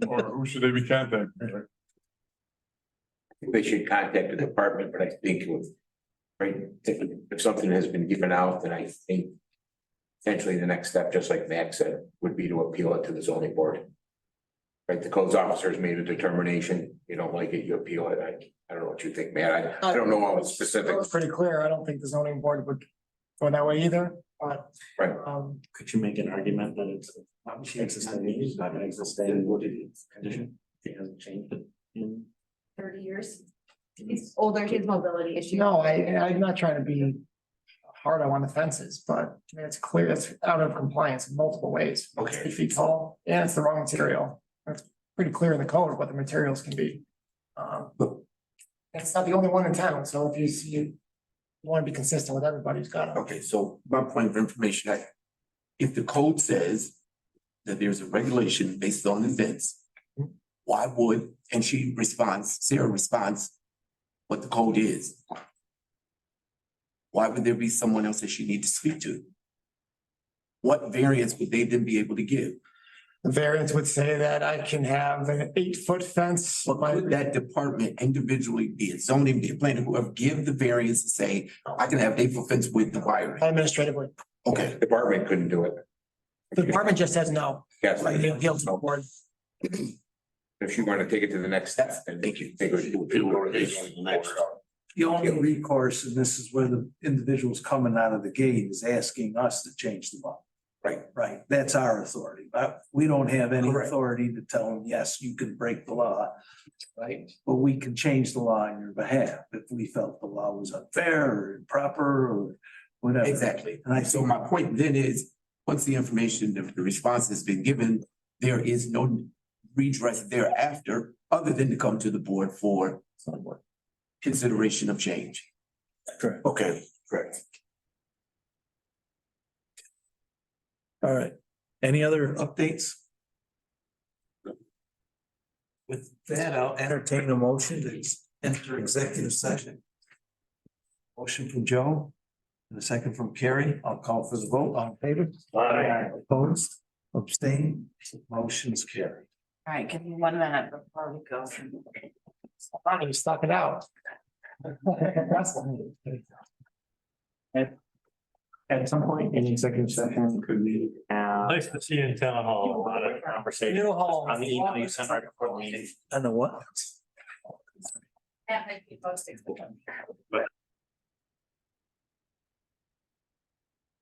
Or who should they be contacting? I think they should contact the department, but I think if something has been given out, then I think potentially the next step, just like Max said, would be to appeal it to the zoning board. Right, the codes officers made a determination, you don't like it, you appeal it. I don't know what you think, Matt. I don't know all the It specifics. was pretty clear. I don't think the zoning board would go that way either, but. Right. Could you make an argument that it's not an existing condition? It hasn't changed it in 30 years. It's older, his mobility issue. No, I'm not trying to be hard on the fences, but I mean, it's clear it's out of compliance in multiple ways. Okay. 8 feet tall, and it's the wrong material. It's pretty clear in the code what the materials can be. It's not the only one in town, so if you want to be consistent with everybody, who's got it. Okay, so my point of information, if the code says that there's a regulation based on the fence, why would, and Sarah responds, what the code is. Why would there be someone else that she need to speak to? What variance would they then be able to give? The variance would say that I can have an 8-foot fence. But could that department individually, be it zoning, be it planning, whoever, give the variance and say, I can have an 8-foot fence with the wire? Administratively. Okay. The department couldn't do it. The department just says no. Yes. Like the appeal to the board. If you want to take it to the next step, then thank you. The only recourse, and this is where the individual's coming out of the gate, is asking us to change the law. Right, that's our authority, but we don't have any Correct. authority to tell them, yes, you can break the law. Right, but we can change the law on your behalf if we felt the law was unfair or improper or whatever. Exactly. And I So think, my point then is, once the information, the response has been given, there is no redress thereafter, other than to come to the board for consideration of change. correct, Okay, correct. all right. Any other updates? With that, I'll entertain a motion to enter executive session. Motion from Joe and a second from Carrie. I'll call for the vote. On favor? Aye. Opposed? Abstained? Motion's carried. All right, give me 1 minute before we go. Funny, you stuck it out. At some point in executive session, could we have Nice to see you in town hall. a lot of conversation on the email you sent right before the meeting? I know what? That might be posted.